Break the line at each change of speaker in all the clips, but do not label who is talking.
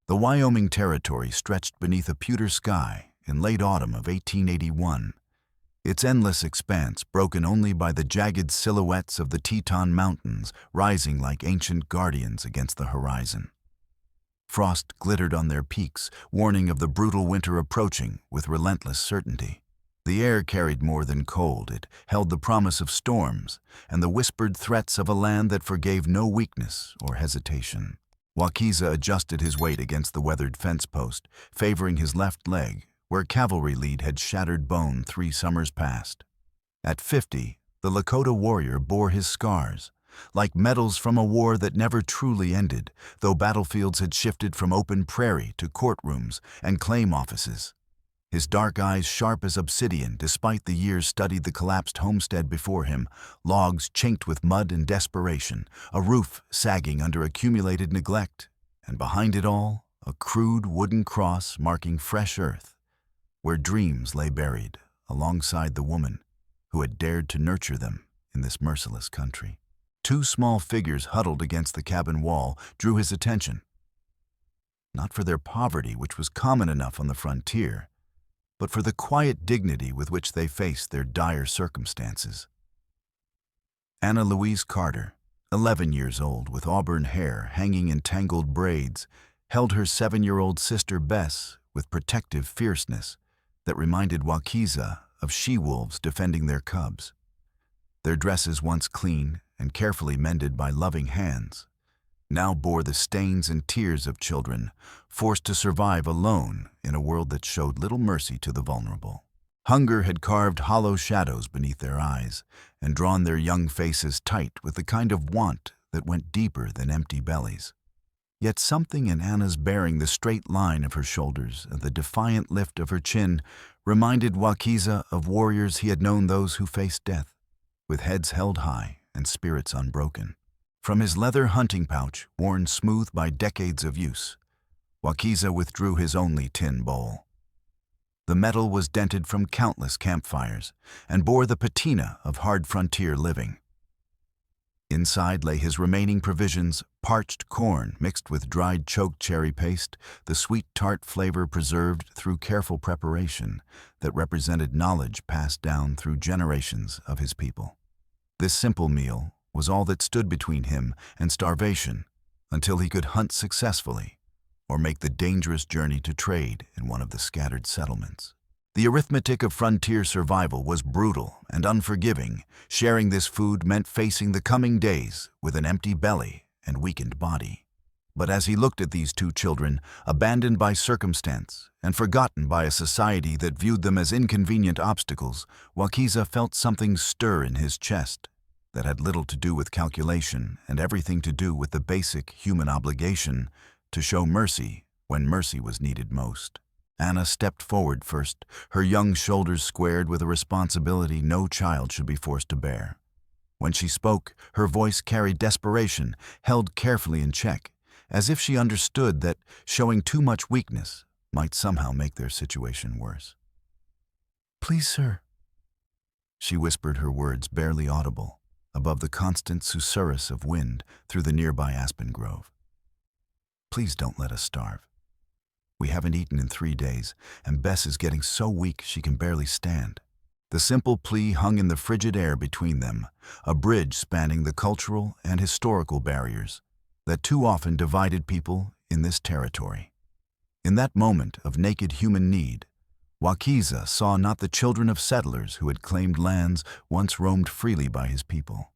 The Wyoming Territory stretched beneath a pewter sky in late autumn of 1881, its endless expanse broken only by the jagged silhouettes of the Teton Mountains rising like ancient guardians against the horizon. Frost glittered on their peaks, warning of the brutal winter approaching with relentless certainty. The air carried more than cold. It held the promise of storms and the whispered threats of a land that forgave no weakness or hesitation. Wakiza adjusted his weight against the weathered fence post, favoring his left leg, where cavalry lead had shattered bone 3 summers past. At 50, the Lakota warrior bore his scars, like medals from a war that never truly ended, though battlefields had shifted from open prairie to courtrooms and claim offices. His dark eyes sharp as obsidian despite the years studied the collapsed homestead before him, logs chinked with mud and desperation, a roof sagging under accumulated neglect, and behind it all, a crude wooden cross marking fresh earth, where dreams lay buried alongside the woman who had dared to nurture them in this merciless country. 2 small figures huddled against the cabin wall drew his attention. Not for their poverty, which was common enough on the frontier, but for the quiet dignity with which they faced their dire circumstances. Anna Louise Carter, 11 years old, with auburn hair hanging in tangled braids, held her 7-year-old sister Bess with protective fierceness that reminded Wakiza of she-wolves defending their cubs. Their dresses, once clean and carefully mended by loving hands, now bore the stains and tears of children forced to survive alone in a world that showed little mercy to the vulnerable. Hunger had carved hollow shadows beneath their eyes and drawn their young faces tight with the kind of want that went deeper than empty bellies. Yet something in Anna's bearing, the straight line of her shoulders and the defiant lift of her chin, reminded Wakiza of warriors he had known, those who faced death, with heads held high and spirits unbroken. From his leather hunting pouch, worn smooth by decades of use, Wakiza withdrew his only tin bowl. The metal was dented from countless campfires and bore the patina of hard frontier living. Inside lay his remaining provisions, parched corn mixed with dried choke cherry paste, the sweet tart flavor preserved through careful preparation that represented knowledge passed down through generations of his people. This simple meal was all that stood between him and starvation until he could hunt successfully or make the dangerous journey to trade in one of the scattered settlements. The arithmetic of frontier survival was brutal and unforgiving. Sharing this food meant facing the coming days with an empty belly and weakened body. But as he looked at these 2 children, abandoned by circumstance and forgotten by a society that viewed them as inconvenient obstacles, Wakiza felt something stir in his chest that had little to do with calculation and everything to do with the basic human obligation to show mercy when mercy was needed most. Anna stepped forward first, her young shoulders squared with a responsibility no child should be forced to bear. When she spoke, her voice carried desperation, held carefully in check, as if she understood that showing too much weakness might somehow make their situation worse. "Please, sir," she whispered, her words barely audible above the constant susurrus of wind through the nearby aspen grove. "Please don't let us starve. We haven't eaten in 3 days, and Bess is getting so weak she can barely stand." The simple plea hung in the frigid air between them, a bridge spanning the cultural and historical barriers that too often divided people in this territory. In that moment of naked human need, Wakiza saw not the children of settlers who had claimed lands once roamed freely by his people,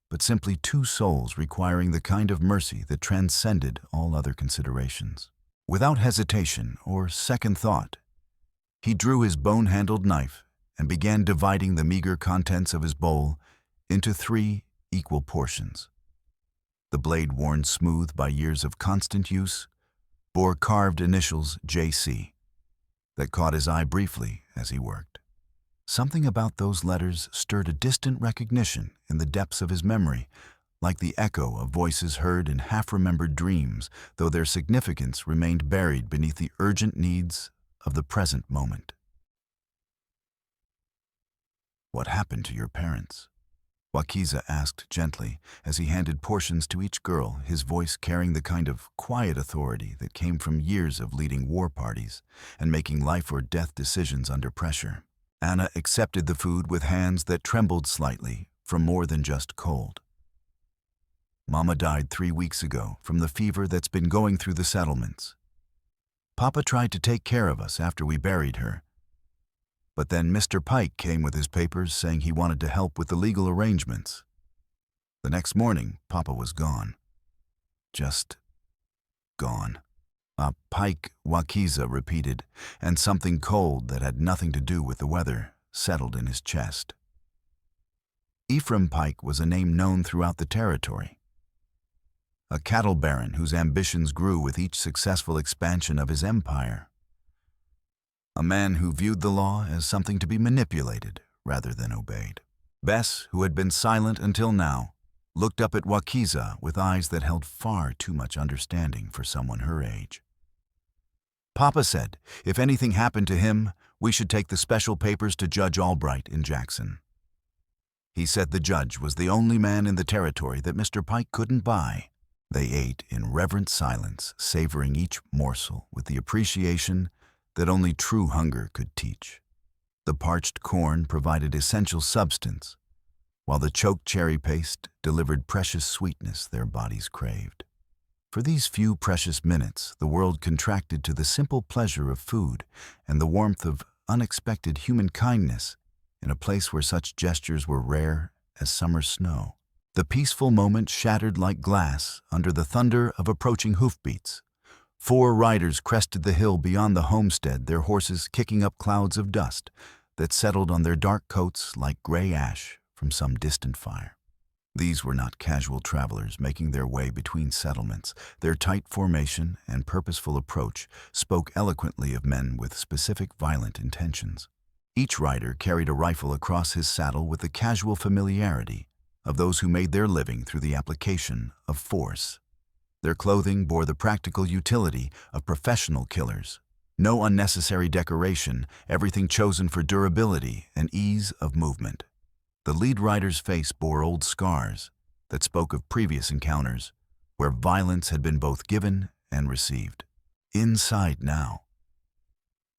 but simply 2 souls requiring the kind of mercy that transcended all other considerations. Without hesitation or second thought, he drew his bone-handled knife and began dividing the meager contents of his bowl into 3 equal portions. The blade, worn smooth by years of constant use, bore carved initials JC that caught his eye briefly as he worked. Something about those letters stirred a distant recognition in the depths of his memory, like the echo of voices heard in half-remembered dreams, though their significance remained buried beneath the urgent needs of the present moment. "What happened to your parents?" Wakiza asked gently as he handed portions to each girl, his voice carrying the kind of quiet authority that came from years of leading war parties and making life-or-death decisions under pressure. Anna accepted the food with hands that trembled slightly from more than just cold. Mama died 3 weeks ago from the fever that's been going through the settlements. Papa tried to take care of us after we buried her. But then Mr. Pike came with his papers saying he wanted to help with the legal arrangements. The next morning, Papa was gone. Just gone. Pike, Wakiza repeated, and something cold that had nothing to do with the weather settled in his chest. Ephraim Pike was a name known throughout the territory. A cattle baron whose ambitions grew with each successful expansion of his empire. A man who viewed the law as something to be manipulated rather than obeyed. Bess, who had been silent until now, looked up at Wakiza with eyes that held far too much understanding for someone her age. Papa said if anything happened to him, we should take the special papers to Judge Albright in Jackson. He said the judge was the only man in the territory that Mr. Pike couldn't buy. They ate in reverent silence, savoring each morsel with the appreciation that only true hunger could teach. The parched corn provided essential substance, while the choked cherry paste delivered precious sweetness their bodies craved. For these few precious minutes, the world contracted to the simple pleasure of food and the warmth of unexpected human kindness in a place where such gestures were rare as summer snow. The peaceful moment shattered like glass under the thunder of approaching hoofbeats. 4 riders crested the hill beyond the homestead, their horses kicking up clouds of dust that settled on their dark coats like gray ash from some distant fire. These were not casual travelers making their way between settlements. Their tight formation and purposeful approach spoke eloquently of men with specific violent intentions. Each rider carried a rifle across his saddle with the casual familiarity of those who made their living through the application of force. Their clothing bore the practical utility of professional killers. No unnecessary decoration, everything chosen for durability and ease of movement. The lead rider's face bore old scars that spoke of previous encounters where violence had been both given and received. Inside now.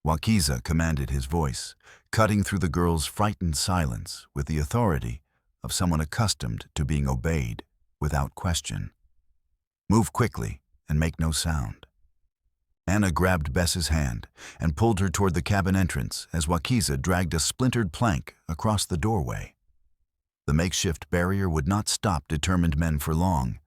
Wakiza commanded his voice, cutting through the girl's frightened silence with the authority of someone accustomed to being obeyed without question. Move quickly and make no sound. Anna grabbed Bess's hand and pulled her toward the cabin entrance as Wakiza dragged a splintered plank across the doorway. The makeshift barrier would not stop determined men for long,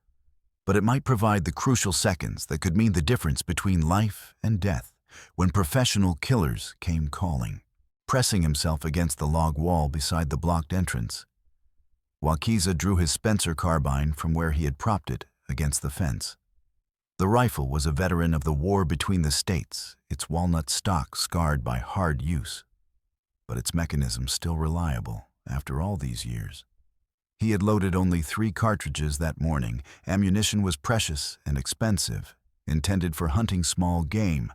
but it might provide the crucial seconds that could mean the difference between life and death when professional killers came calling. Pressing himself against the log wall beside the blocked entrance, Wakiza drew his Spencer carbine from where he had propped it against the fence. The rifle was a veteran of the war between the states, its walnut stock scarred by hard use, but its mechanism still reliable after all these years. He had loaded only 3 cartridges that morning. Ammunition was precious and expensive, intended for hunting small game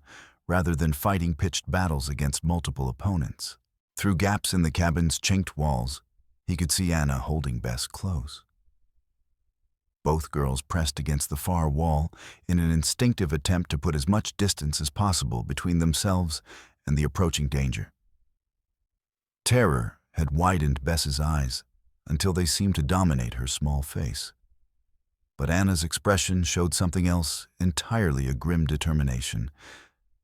rather than fighting pitched battles against multiple opponents. Through gaps in the cabin's chinked walls, he could see Anna holding Bess close. Both girls pressed against the far wall in an instinctive attempt to put as much distance as possible between themselves and the approaching danger. Terror had widened Bess's eyes until they seemed to dominate her small face. But Anna's expression showed something else entirely, a grim determination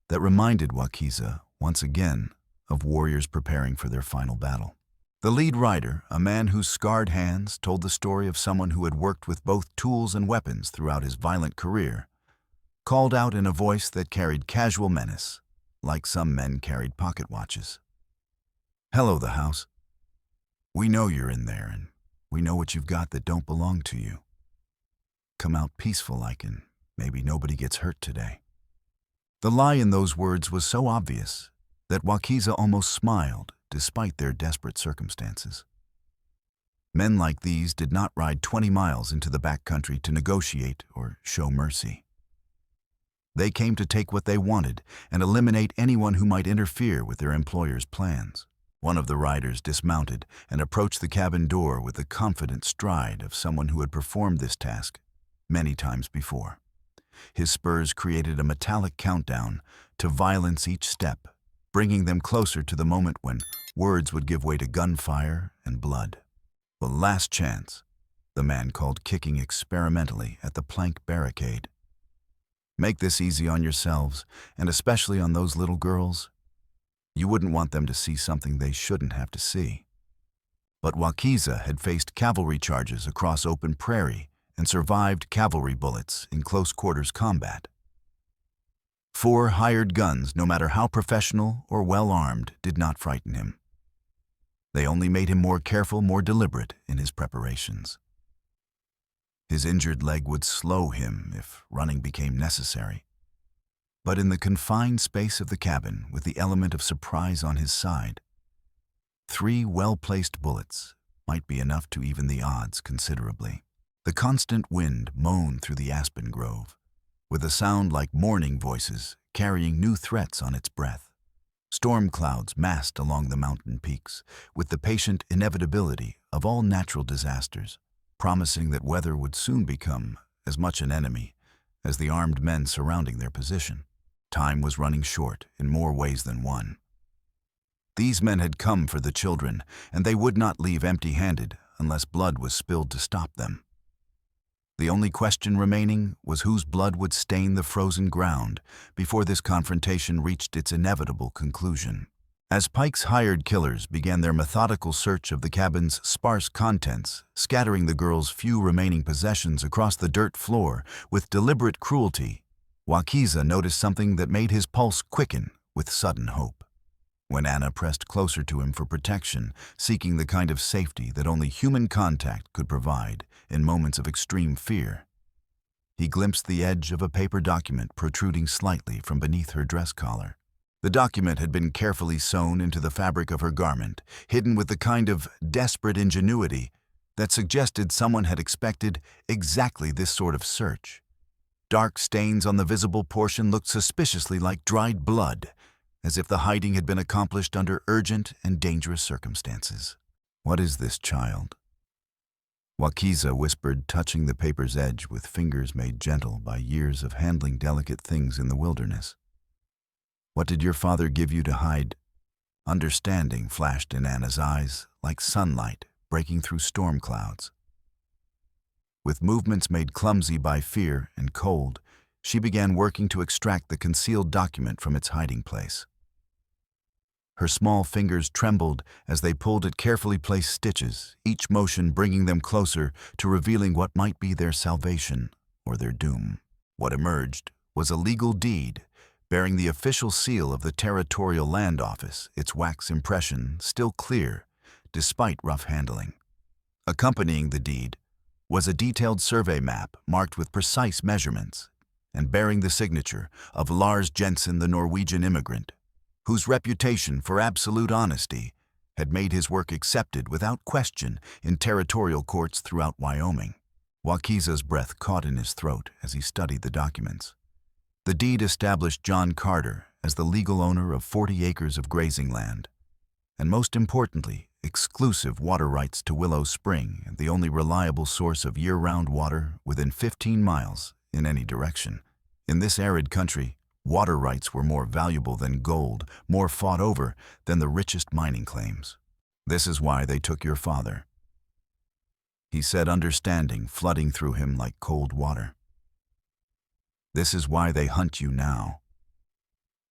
that reminded Wakiza once again of warriors preparing for their final battle. The lead rider, a man whose scarred hands told the story of someone who had worked with both tools and weapons throughout his violent career, called out in a voice that carried casual menace, like some men carried pocket watches. "Hello, the house. We know you're in there, and we know what you've got that don't belong to you. Come out peaceful-like, and maybe nobody gets hurt today." The lie in those words was so obvious that Wakiza almost smiled despite their desperate circumstances. Men like these did not ride 20 miles into the backcountry to negotiate or show mercy. They came to take what they wanted and eliminate anyone who might interfere with their employer's plans. One of the riders dismounted and approached the cabin door with the confident stride of someone who had performed this task many times before. His spurs created a metallic countdown to violence each step, bringing them closer to the moment when words would give way to gunfire and blood. The last chance, the man called, kicking experimentally at the plank barricade. Make this easy on yourselves, and especially on those little girls. You wouldn't want them to see something they shouldn't have to see. But Wakiza had faced cavalry charges across open prairie and survived cavalry bullets in close-quarters combat. 4 hired guns, no matter how professional or well-armed, did not frighten him. They only made him more careful, more deliberate in his preparations. His injured leg would slow him if running became necessary. But in the confined space of the cabin, with the element of surprise on his side, 3 well-placed bullets might be enough to even the odds considerably. The constant wind moaned through the aspen grove, with a sound like mourning voices carrying new threats on its breath. Storm clouds massed along the mountain peaks, with the patient inevitability of all natural disasters, promising that weather would soon become as much an enemy as the armed men surrounding their position. Time was running short in more ways than one. These men had come for the children, and they would not leave empty-handed unless blood was spilled to stop them. The only question remaining was whose blood would stain the frozen ground before this confrontation reached its inevitable conclusion. As Pike's hired killers began their methodical search of the cabin's sparse contents, scattering the girls' few remaining possessions across the dirt floor with deliberate cruelty, Wakiza noticed something that made his pulse quicken with sudden hope. When Anna pressed closer to him for protection, seeking the kind of safety that only human contact could provide in moments of extreme fear, he glimpsed the edge of a paper document protruding slightly from beneath her dress collar. The document had been carefully sewn into the fabric of her garment, hidden with the kind of desperate ingenuity that suggested someone had expected exactly this sort of search. Dark stains on the visible portion looked suspiciously like dried blood, as if the hiding had been accomplished under urgent and dangerous circumstances. "What is this, child?" Wakiza whispered, touching the paper's edge with fingers made gentle by years of handling delicate things in the wilderness. "What did your father give you to hide?" Understanding flashed in Anna's eyes like sunlight breaking through storm clouds. With movements made clumsy by fear and cold, she began working to extract the concealed document from its hiding place. Her small fingers trembled as they pulled at carefully placed stitches, each motion bringing them closer to revealing what might be their salvation or their doom. What emerged was a legal deed bearing the official seal of the Territorial Land Office, its wax impression still clear despite rough handling. Accompanying the deed was a detailed survey map marked with precise measurements and bearing the signature of Lars Jensen, the Norwegian immigrant, whose reputation for absolute honesty had made his work accepted without question in territorial courts throughout Wyoming. Wakiza's breath caught in his throat as he studied the documents. The deed established John Carter as the legal owner of 40 acres of grazing land, and most importantly, exclusive water rights to Willow Spring, the only reliable source of year-round water within 15 miles in any direction. In this arid country, water rights were more valuable than gold, more fought over than the richest mining claims. "This is why they took your father," he said, understanding flooding through him like cold water. "This is why they hunt you now.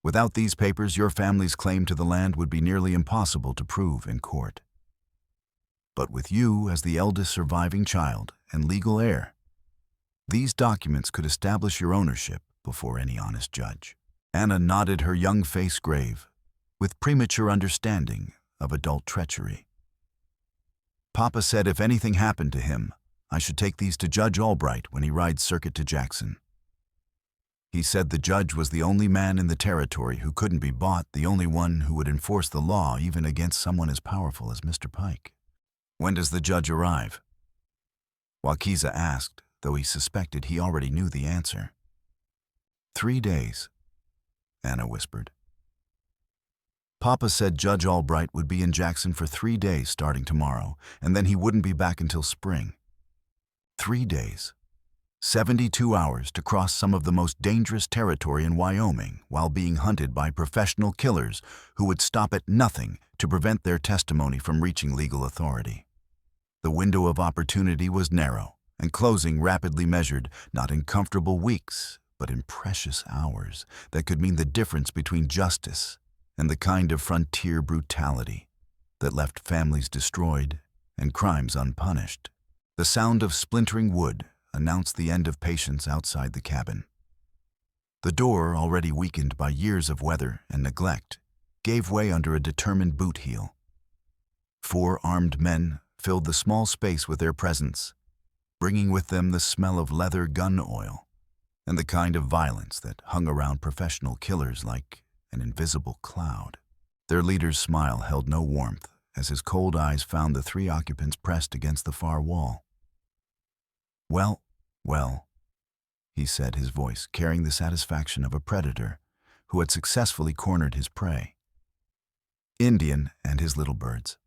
Without these papers, your family's claim to the land would be nearly impossible to prove in court. But with you as the eldest surviving child and legal heir, these documents could establish your ownership before any honest judge." Anna nodded, her young face grave, with premature understanding of adult treachery. "Papa said if anything happened to him, I should take these to Judge Albright when he rides circuit to Jackson. He said the judge was the only man in the territory who couldn't be bought, the only one who would enforce the law even against someone as powerful as Mr. Pike." "When does the judge arrive?" Wakiza asked, though he suspected he already knew the answer. 3 days, Anna whispered. Papa said Judge Albright would be in Jackson for 3 days starting tomorrow, and then he wouldn't be back until spring. 3 days. 72 hours to cross some of the most dangerous territory in Wyoming while being hunted by professional killers who would stop at nothing to prevent their testimony from reaching legal authority. The window of opportunity was narrow and closing rapidly measured, not in comfortable weeks, but in precious hours that could mean the difference between justice and the kind of frontier brutality that left families destroyed and crimes unpunished. The sound of splintering wood announced the end of patience outside the cabin. The door, already weakened by years of weather and neglect, gave way under a determined boot heel. 4 armed men filled the small space with their presence, bringing with them the smell of leather gun oil and the kind of violence that hung around professional killers like an invisible cloud. Their leader's smile held no warmth as his cold eyes found the 3 occupants pressed against the far wall. Well, he said, his voice carrying the satisfaction of a predator who had successfully cornered his prey. Indian and his little birds.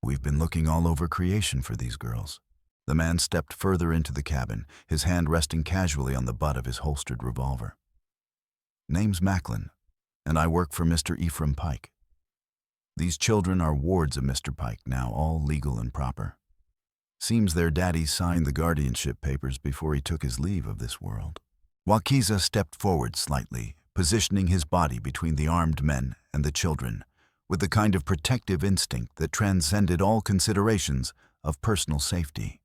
We've been looking all over creation for these girls. The man stepped further into the cabin, his hand resting casually on the butt of his holstered revolver. Name's Macklin, and I work for Mr. Ephraim Pike. These children are wards of Mr. Pike now, all legal and proper. Seems their daddy signed the guardianship papers before he took his leave of this world. Wakiza stepped forward slightly, positioning his body between the armed men and the children, with the kind of protective instinct that transcended all considerations of personal safety.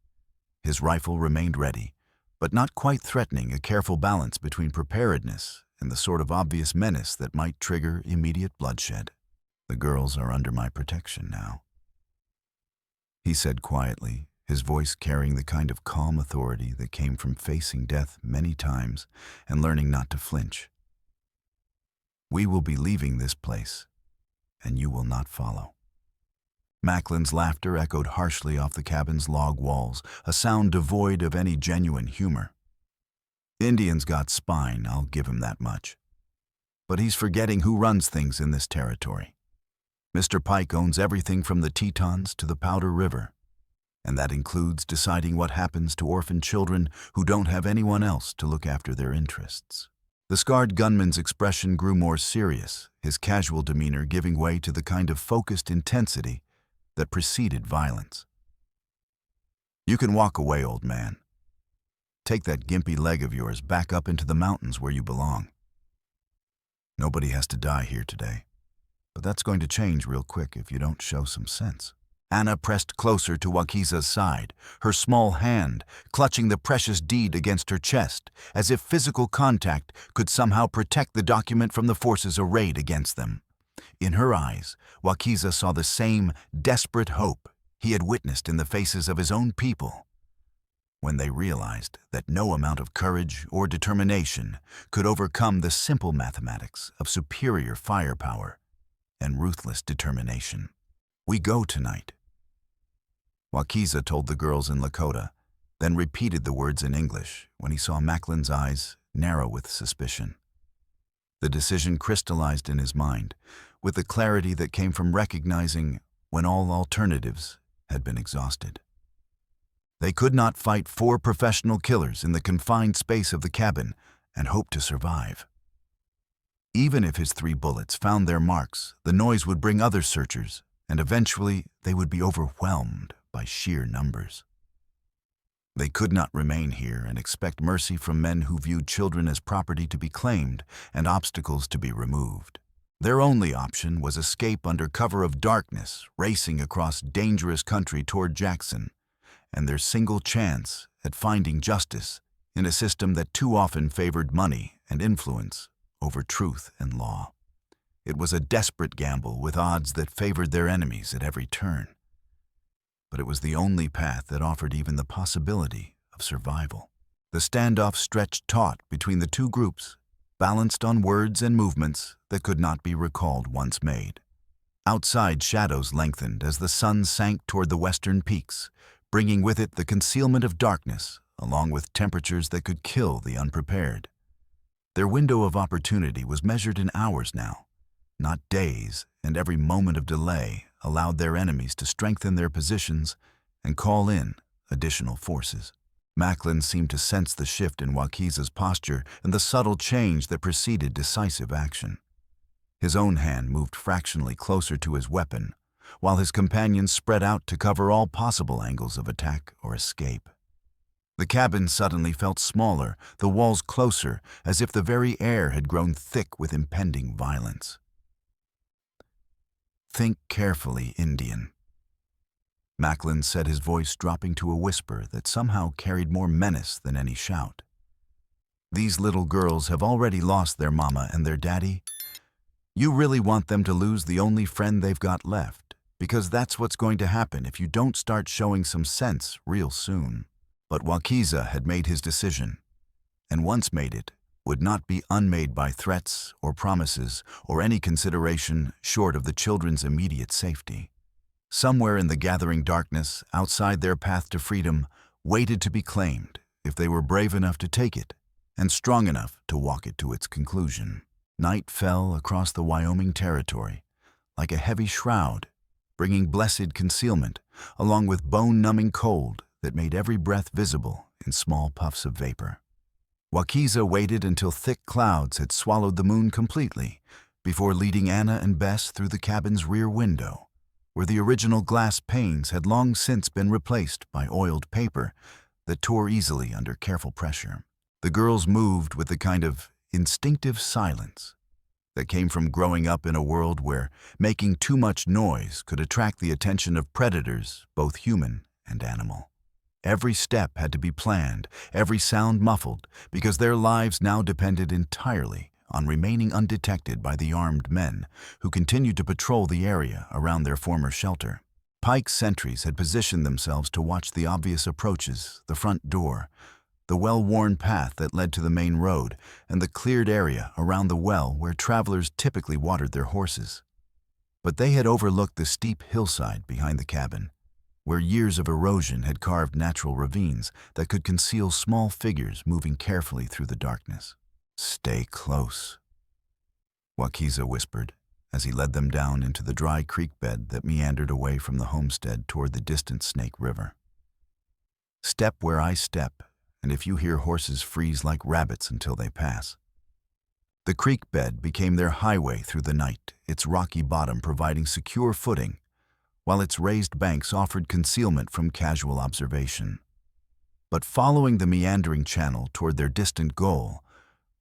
His rifle remained ready, but not quite threatening, a careful balance between preparedness and the sort of obvious menace that might trigger immediate bloodshed. The girls are under my protection now, he said quietly, his voice carrying the kind of calm authority that came from facing death many times and learning not to flinch. We will be leaving this place, and you will not follow. Macklin's laughter echoed harshly off the cabin's log walls, a sound devoid of any genuine humor. Indian's got spine, I'll give him that much. But he's forgetting who runs things in this territory. Mr. Pike owns everything from the Tetons to the Powder River, and that includes deciding what happens to orphan children who don't have anyone else to look after their interests. The scarred gunman's expression grew more serious, his casual demeanor giving way to the kind of focused intensity that preceded violence. You can walk away, old man. Take that gimpy leg of yours back up into the mountains where you belong. Nobody has to die here today, but that's going to change real quick if you don't show some sense. Anna pressed closer to Wakiza's side, her small hand clutching the precious deed against her chest, as if physical contact could somehow protect the document from the forces arrayed against them. In her eyes, Wakiza saw the same desperate hope he had witnessed in the faces of his own people, when they realized that no amount of courage or determination could overcome the simple mathematics of superior firepower and ruthless determination. We go tonight, Wakiza told the girls in Lakota, then repeated the words in English when he saw Macklin's eyes narrow with suspicion. The decision crystallized in his mind, with the clarity that came from recognizing when all alternatives had been exhausted. They could not fight 4 professional killers in the confined space of the cabin and hope to survive. Even if his 3 bullets found their marks, the noise would bring other searchers, and eventually they would be overwhelmed by sheer numbers. They could not remain here and expect mercy from men who viewed children as property to be claimed and obstacles to be removed. Their only option was escape under cover of darkness, racing across dangerous country toward Jackson, and their single chance at finding justice in a system that too often favored money and influence over truth and law. It was a desperate gamble with odds that favored their enemies at every turn. But it was the only path that offered even the possibility of survival. The standoff stretched taut between the 2 groups, balanced on words and movements that could not be recalled once made. Outside, shadows lengthened as the sun sank toward the western peaks, bringing with it the concealment of darkness, along with temperatures that could kill the unprepared. Their window of opportunity was measured in hours now, not days, and every moment of delay allowed their enemies to strengthen their positions and call in additional forces. Macklin seemed to sense the shift in Wakiza's posture and the subtle change that preceded decisive action. His own hand moved fractionally closer to his weapon, while his companions spread out to cover all possible angles of attack or escape. The cabin suddenly felt smaller, the walls closer, as if the very air had grown thick with impending violence. "Think carefully, Indian," Macklin said, his voice dropping to a whisper that somehow carried more menace than any shout. "These little girls have already lost their mama and their daddy. You really want them to lose the only friend they've got left, because that's what's going to happen if you don't start showing some sense real soon." But Wakiza had made his decision, and once made it, would not be unmade by threats or promises or any consideration short of the children's immediate safety. Somewhere in the gathering darkness, outside their path to freedom, waited to be claimed if they were brave enough to take it and strong enough to walk it to its conclusion. Night fell across the Wyoming Territory like a heavy shroud, bringing blessed concealment along with bone-numbing cold that made every breath visible in small puffs of vapor. Wakiza waited until thick clouds had swallowed the moon completely before leading Anna and Bess through the cabin's rear window, where the original glass panes had long since been replaced by oiled paper that tore easily under careful pressure. The girls moved with the kind of instinctive silence that came from growing up in a world where making too much noise could attract the attention of predators, both human and animal. Every step had to be planned, every sound muffled, because their lives now depended entirely on remaining undetected by the armed men who continued to patrol the area around their former shelter. Pike's sentries had positioned themselves to watch the obvious approaches, the front door, the well-worn path that led to the main road, and the cleared area around the well where travelers typically watered their horses. But they had overlooked the steep hillside behind the cabin, where years of erosion had carved natural ravines that could conceal small figures moving carefully through the darkness. "Stay close," Wakiza whispered as he led them down into the dry creek bed that meandered away from the homestead toward the distant Snake River. "Step where I step, and if you hear horses, freeze like rabbits until they pass." The creek bed became their highway through the night, its rocky bottom providing secure footing, while its raised banks offered concealment from casual observation. But following the meandering channel toward their distant goal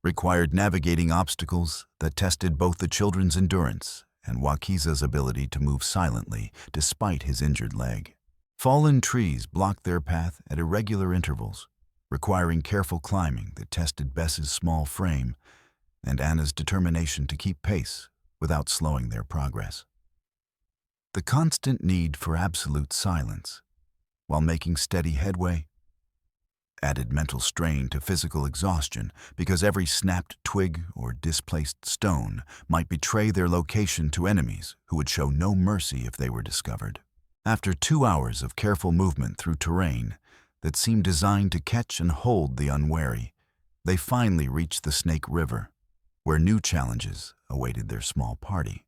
required navigating obstacles that tested both the children's endurance and Wakiza's ability to move silently despite his injured leg. Fallen trees blocked their path at irregular intervals, requiring careful climbing that tested Bess's small frame and Anna's determination to keep pace without slowing their progress. The constant need for absolute silence, while making steady headway, added mental strain to physical exhaustion because every snapped twig or displaced stone might betray their location to enemies who would show no mercy if they were discovered. After 2 hours of careful movement through terrain that seemed designed to catch and hold the unwary, they finally reached the Snake River, where new challenges awaited their small party.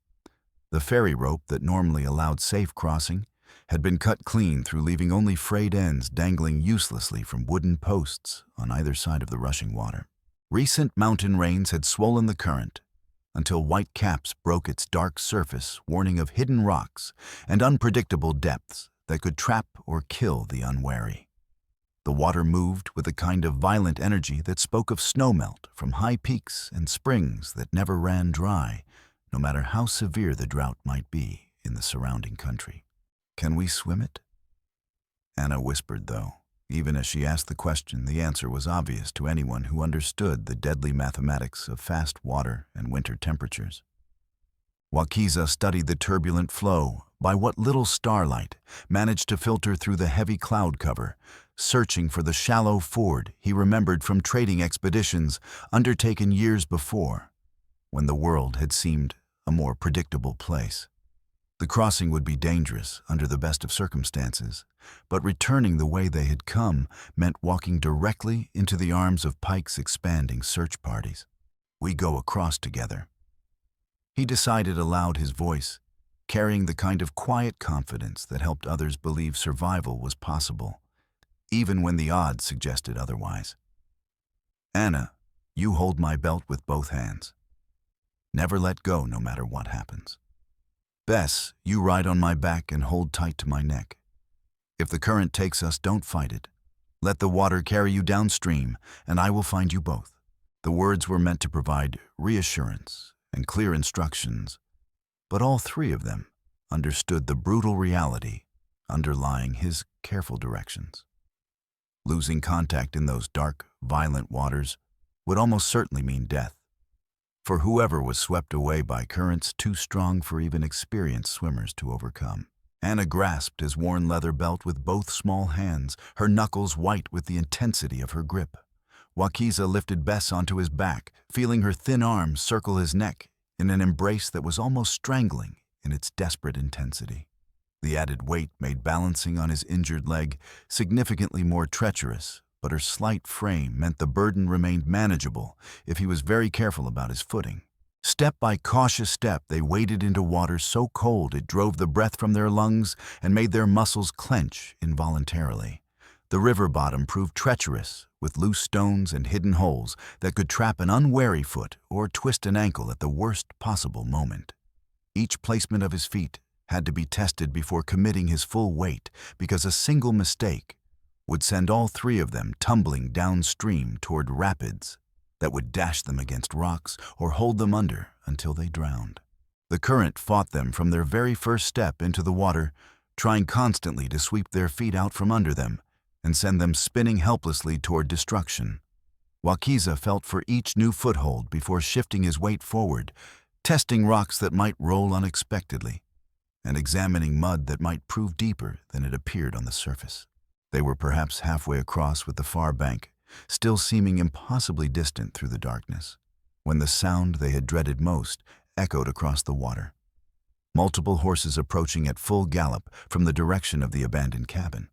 The ferry rope that normally allowed safe crossing had been cut clean through, leaving only frayed ends dangling uselessly from wooden posts on either side of the rushing water. Recent mountain rains had swollen the current until white caps broke its dark surface, warning of hidden rocks and unpredictable depths that could trap or kill the unwary. The water moved with a kind of violent energy that spoke of snowmelt from high peaks and springs that never ran dry, no matter how severe the drought might be in the surrounding country. "Can we swim it?" Anna whispered, though. Even as she asked the question, the answer was obvious to anyone who understood the deadly mathematics of fast water and winter temperatures. Wakiza studied the turbulent flow by what little starlight managed to filter through the heavy cloud cover, searching for the shallow ford he remembered from trading expeditions undertaken years before, when the world had seemed a more predictable place. The crossing would be dangerous under the best of circumstances, but returning the way they had come meant walking directly into the arms of Pike's expanding search parties. "We go across together," He decided aloud, his voice carrying the kind of quiet confidence that helped others believe survival was possible, even when the odds suggested otherwise. "Anna, you hold my belt with both hands. Never let go no matter what happens. Bess, you ride on my back and hold tight to my neck. If the current takes us, don't fight it. Let the water carry you downstream, and I will find you both." The words were meant to provide reassurance and clear instructions, but all three of them understood the brutal reality underlying his careful directions. Losing contact in those dark, violent waters would almost certainly mean death, for whoever was swept away by currents too strong for even experienced swimmers to overcome. Anna grasped his worn leather belt with both small hands, her knuckles white with the intensity of her grip. Wakiza lifted Bess onto his back, feeling her thin arms circle his neck in an embrace that was almost strangling in its desperate intensity. The added weight made balancing on his injured leg significantly more treacherous, but her slight frame meant the burden remained manageable if he was very careful about his footing. Step by cautious step, they waded into water so cold it drove the breath from their lungs and made their muscles clench involuntarily. The river bottom proved treacherous, with loose stones and hidden holes that could trap an unwary foot or twist an ankle at the worst possible moment. Each placement of his feet had to be tested before committing his full weight, because a single mistake would send all three of them tumbling downstream toward rapids that would dash them against rocks or hold them under until they drowned. The current fought them from their very first step into the water, trying constantly to sweep their feet out from under them and send them spinning helplessly toward destruction. Wakiza felt for each new foothold before shifting his weight forward, testing rocks that might roll unexpectedly, and examining mud that might prove deeper than it appeared on the surface. They were perhaps halfway across with the far bank, still seeming impossibly distant through the darkness, when the sound they had dreaded most echoed across the water. Multiple horses approaching at full gallop from the direction of the abandoned cabin.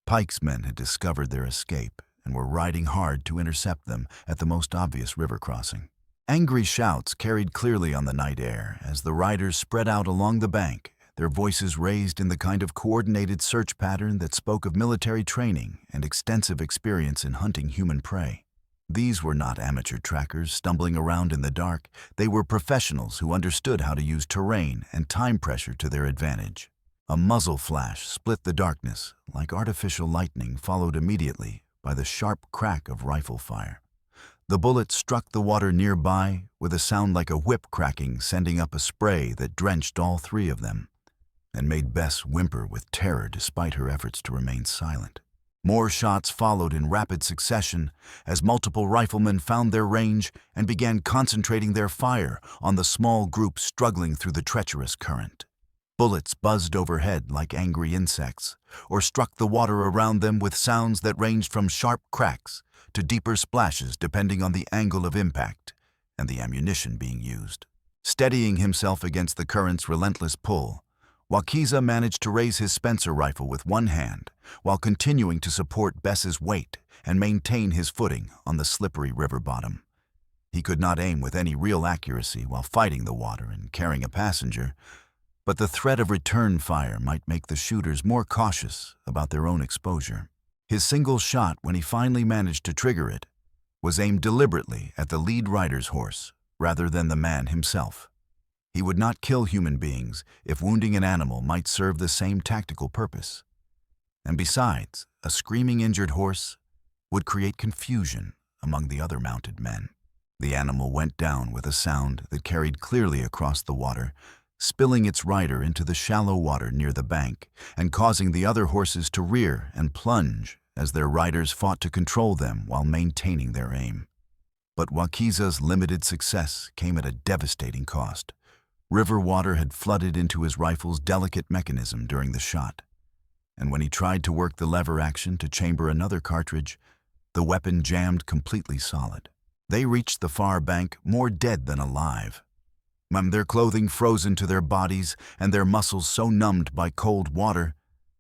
Pike's men had discovered their escape and were riding hard to intercept them at the most obvious river crossing. Angry shouts carried clearly on the night air as the riders spread out along the bank, their voices raised in the kind of coordinated search pattern that spoke of military training and extensive experience in hunting human prey. These were not amateur trackers stumbling around in the dark. They were professionals who understood how to use terrain and time pressure to their advantage. A muzzle flash split the darkness like artificial lightning, followed immediately by the sharp crack of rifle fire. The bullet struck the water nearby with a sound like a whip cracking, sending up a spray that drenched all three of them and made Bess whimper with terror despite her efforts to remain silent. More shots followed in rapid succession as multiple riflemen found their range and began concentrating their fire on the small group struggling through the treacherous current. Bullets buzzed overhead like angry insects, or struck the water around them with sounds that ranged from sharp cracks to deeper splashes depending on the angle of impact and the ammunition being used. Steadying himself against the current's relentless pull, Wakiza managed to raise his Spencer rifle with one hand while continuing to support Bess's weight and maintain his footing on the slippery river bottom. He could not aim with any real accuracy while fighting the water and carrying a passenger, but the threat of return fire might make the shooters more cautious about their own exposure. His single shot, when he finally managed to trigger it, was aimed deliberately at the lead rider's horse rather than the man himself. He would not kill human beings if wounding an animal might serve the same tactical purpose. And besides, a screaming injured horse would create confusion among the other mounted men. The animal went down with a sound that carried clearly across the water, spilling its rider into the shallow water near the bank and causing the other horses to rear and plunge as their riders fought to control them while maintaining their aim. But Wakiza's limited success came at a devastating cost. River water had flooded into his rifle's delicate mechanism during the shot, and when he tried to work the lever action to chamber another cartridge, the weapon jammed completely solid. They reached the far bank more dead than alive, their clothing frozen to their bodies and their muscles so numbed by cold water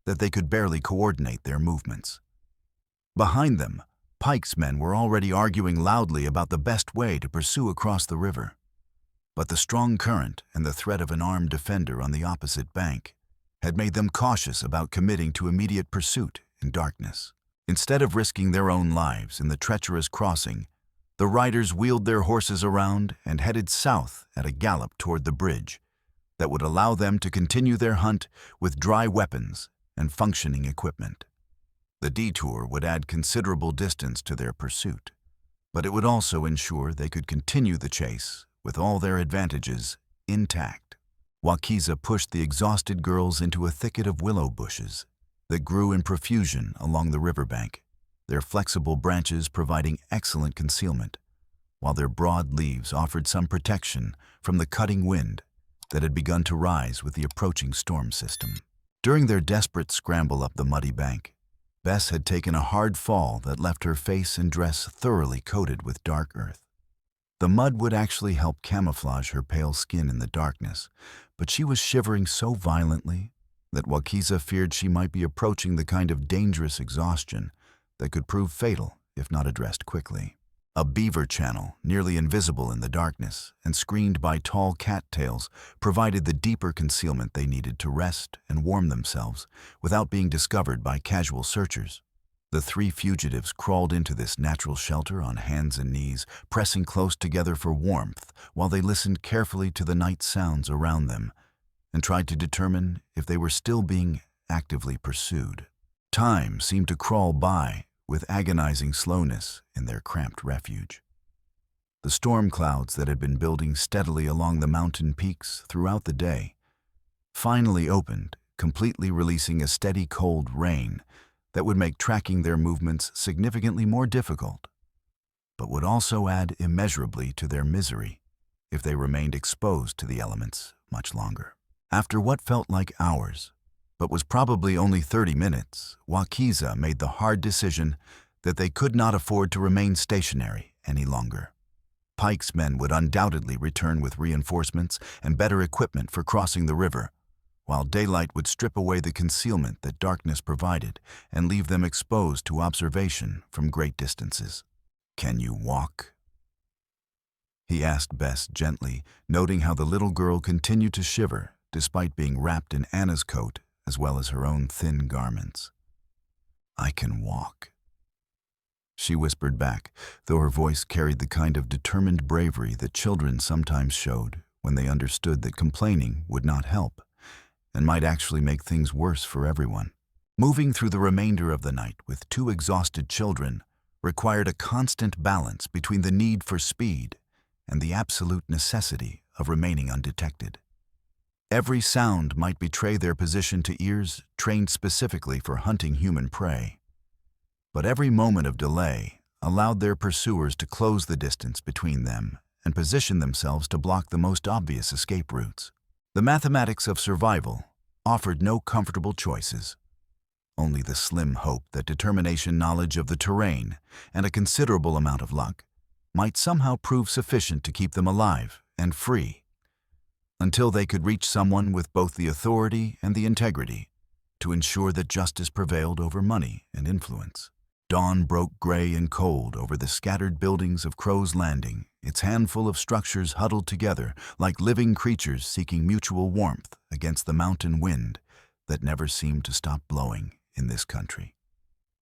that they could barely coordinate their movements. Behind them, Pike's men were already arguing loudly about the best way to pursue across the river. But the strong current and the threat of an armed defender on the opposite bank had made them cautious about committing to immediate pursuit in darkness. Instead of risking their own lives in the treacherous crossing, the riders wheeled their horses around and headed south at a gallop toward the bridge that would allow them to continue their hunt with dry weapons and functioning equipment. The detour would add considerable distance to their pursuit, but it would also ensure they could continue the chase with all their advantages intact. Wakiza pushed the exhausted girls into a thicket of willow bushes that grew in profusion along the riverbank, their flexible branches providing excellent concealment, while their broad leaves offered some protection from the cutting wind that had begun to rise with the approaching storm system. During their desperate scramble up the muddy bank, Bess had taken a hard fall that left her face and dress thoroughly coated with dark earth. The mud would actually help camouflage her pale skin in the darkness, but she was shivering so violently that Wakiza feared she might be approaching the kind of dangerous exhaustion that could prove fatal if not addressed quickly. A beaver channel, nearly invisible in the darkness and screened by tall cattails, provided the deeper concealment they needed to rest and warm themselves without being discovered by casual searchers. The three fugitives crawled into this natural shelter on hands and knees, pressing close together for warmth while they listened carefully to the night sounds around them and tried to determine if they were still being actively pursued. Time seemed to crawl by with agonizing slowness in their cramped refuge. The storm clouds that had been building steadily along the mountain peaks throughout the day finally opened, completely releasing a steady cold rain that would make tracking their movements significantly more difficult, but would also add immeasurably to their misery if they remained exposed to the elements much longer. After what felt like hours, but was probably only 30 minutes, Wakiza made the hard decision that they could not afford to remain stationary any longer. Pike's men would undoubtedly return with reinforcements and better equipment for crossing the river, while daylight would strip away the concealment that darkness provided and leave them exposed to observation from great distances. "Can you walk?" he asked Bess gently, noting how the little girl continued to shiver despite being wrapped in Anna's coat as well as her own thin garments. "I can walk," she whispered back, though her voice carried the kind of determined bravery that children sometimes showed when they understood that complaining would not help and might actually make things worse for everyone. Moving through the remainder of the night with two exhausted children required a constant balance between the need for speed and the absolute necessity of remaining undetected. Every sound might betray their position to ears trained specifically for hunting human prey, but every moment of delay allowed their pursuers to close the distance between them and position themselves to block the most obvious escape routes. The mathematics of survival offered no comfortable choices, only the slim hope that determination, knowledge of the terrain, and a considerable amount of luck might somehow prove sufficient to keep them alive and free, until they could reach someone with both the authority and the integrity to ensure that justice prevailed over money and influence. Dawn broke gray and cold over the scattered buildings of Crow's Landing, its handful of structures huddled together like living creatures seeking mutual warmth against the mountain wind that never seemed to stop blowing in this country.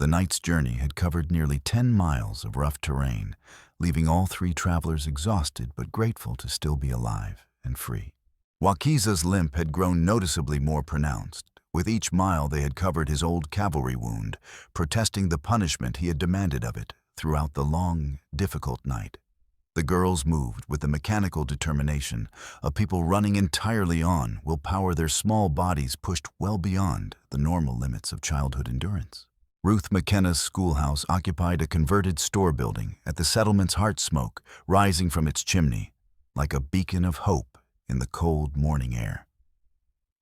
The night's journey had covered nearly 10 miles of rough terrain, leaving all three travelers exhausted but grateful to still be alive and free. Wakiza's limp had grown noticeably more pronounced. With each mile they had covered his old cavalry wound, protesting the punishment he had demanded of it throughout the long, difficult night. The girls moved with the mechanical determination of people running entirely on willpower, their small bodies pushed well beyond the normal limits of childhood endurance. Ruth McKenna's schoolhouse occupied a converted store building at the settlement's heart, smoke rising from its chimney like a beacon of hope in the cold morning air.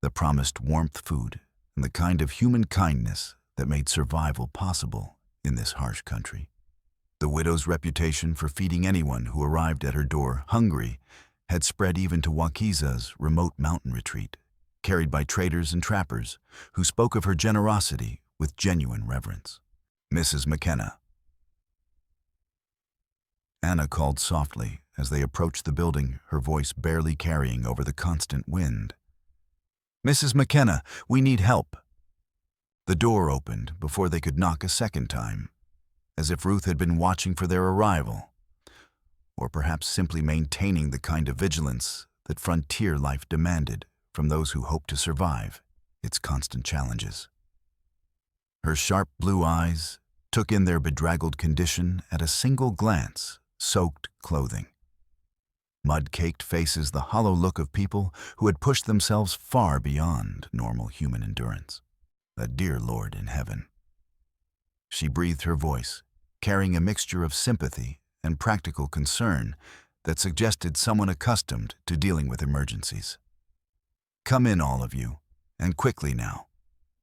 The promised warmth, food, and the kind of human kindness that made survival possible in this harsh country. The widow's reputation for feeding anyone who arrived at her door hungry had spread even to Wakiza's remote mountain retreat, carried by traders and trappers who spoke of her generosity with genuine reverence. Mrs. McKenna. Anna called softly as they approached the building, her voice barely carrying over the constant wind. "Mrs. McKenna, we need help." The door opened before they could knock a second time, as if Ruth had been watching for their arrival, or perhaps simply maintaining the kind of vigilance that frontier life demanded from those who hoped to survive its constant challenges. Her sharp blue eyes took in their bedraggled condition at a single glance, soaked clothing. Mud-caked faces, the hollow look of people who had pushed themselves far beyond normal human endurance. A dear Lord in heaven. She breathed her voice, carrying a mixture of sympathy and practical concern that suggested someone accustomed to dealing with emergencies. "Come in, all of you, and quickly now,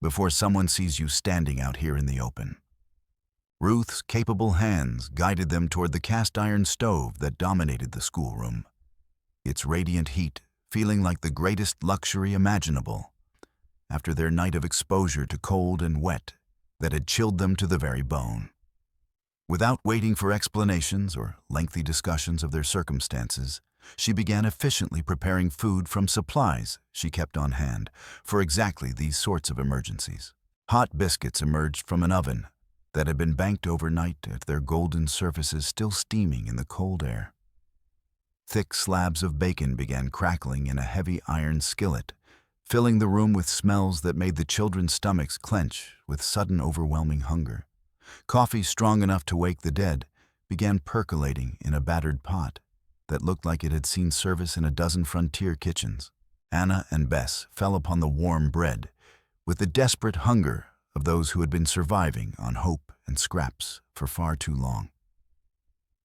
before someone sees you standing out here in the open." Ruth's capable hands guided them toward the cast-iron stove that dominated the schoolroom, its radiant heat feeling like the greatest luxury imaginable after their night of exposure to cold and wet that had chilled them to the very bone. Without waiting for explanations or lengthy discussions of their circumstances, she began efficiently preparing food from supplies she kept on hand for exactly these sorts of emergencies. Hot biscuits emerged from an oven that had been banked overnight, at their golden surfaces still steaming in the cold air. Thick slabs of bacon began crackling in a heavy iron skillet, filling the room with smells that made the children's stomachs clench with sudden overwhelming hunger. Coffee strong enough to wake the dead began percolating in a battered pot that looked like it had seen service in a dozen frontier kitchens. Anna and Bess fell upon the warm bread with the desperate hunger of those who had been surviving on hope and scraps for far too long.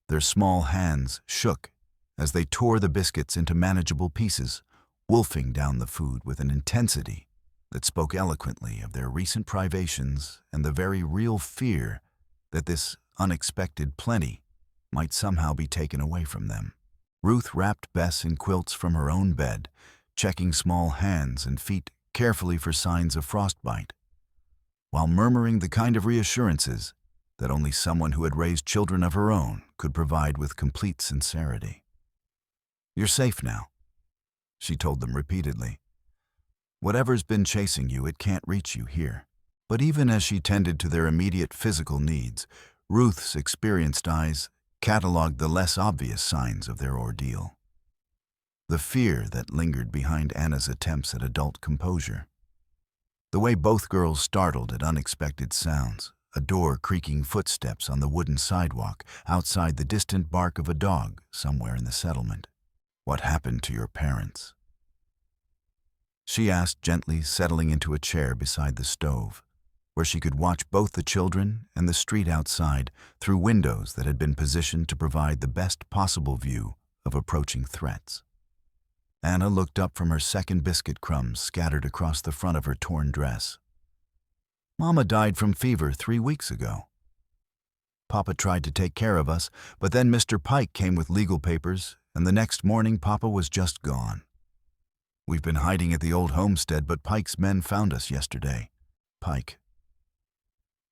Their small hands shook as they tore the biscuits into manageable pieces, wolfing down the food with an intensity that spoke eloquently of their recent privations and the very real fear that this unexpected plenty might somehow be taken away from them. Ruth wrapped Bess in quilts from her own bed, checking small hands and feet carefully for signs of frostbite, while murmuring the kind of reassurances that only someone who had raised children of her own could provide with complete sincerity. "You're safe now," she told them repeatedly. "Whatever's been chasing you, it can't reach you here." But even as she tended to their immediate physical needs, Ruth's experienced eyes cataloged the less obvious signs of their ordeal. The fear that lingered behind Anna's attempts at adult composure. The way both girls startled at unexpected sounds, a door creaking, footsteps on the wooden sidewalk outside, the distant bark of a dog somewhere in the settlement. "What happened to your parents?" she asked gently, settling into a chair beside the stove, where she could watch both the children and the street outside through windows that had been positioned to provide the best possible view of approaching threats. Anna looked up from her second biscuit crumbs scattered across the front of her torn dress. "Mama died from fever 3 weeks ago. Papa tried to take care of us, but then Mr. Pike came with legal papers, and the next morning Papa was just gone. We've been hiding at the old homestead, but Pike's men found us yesterday." Pike.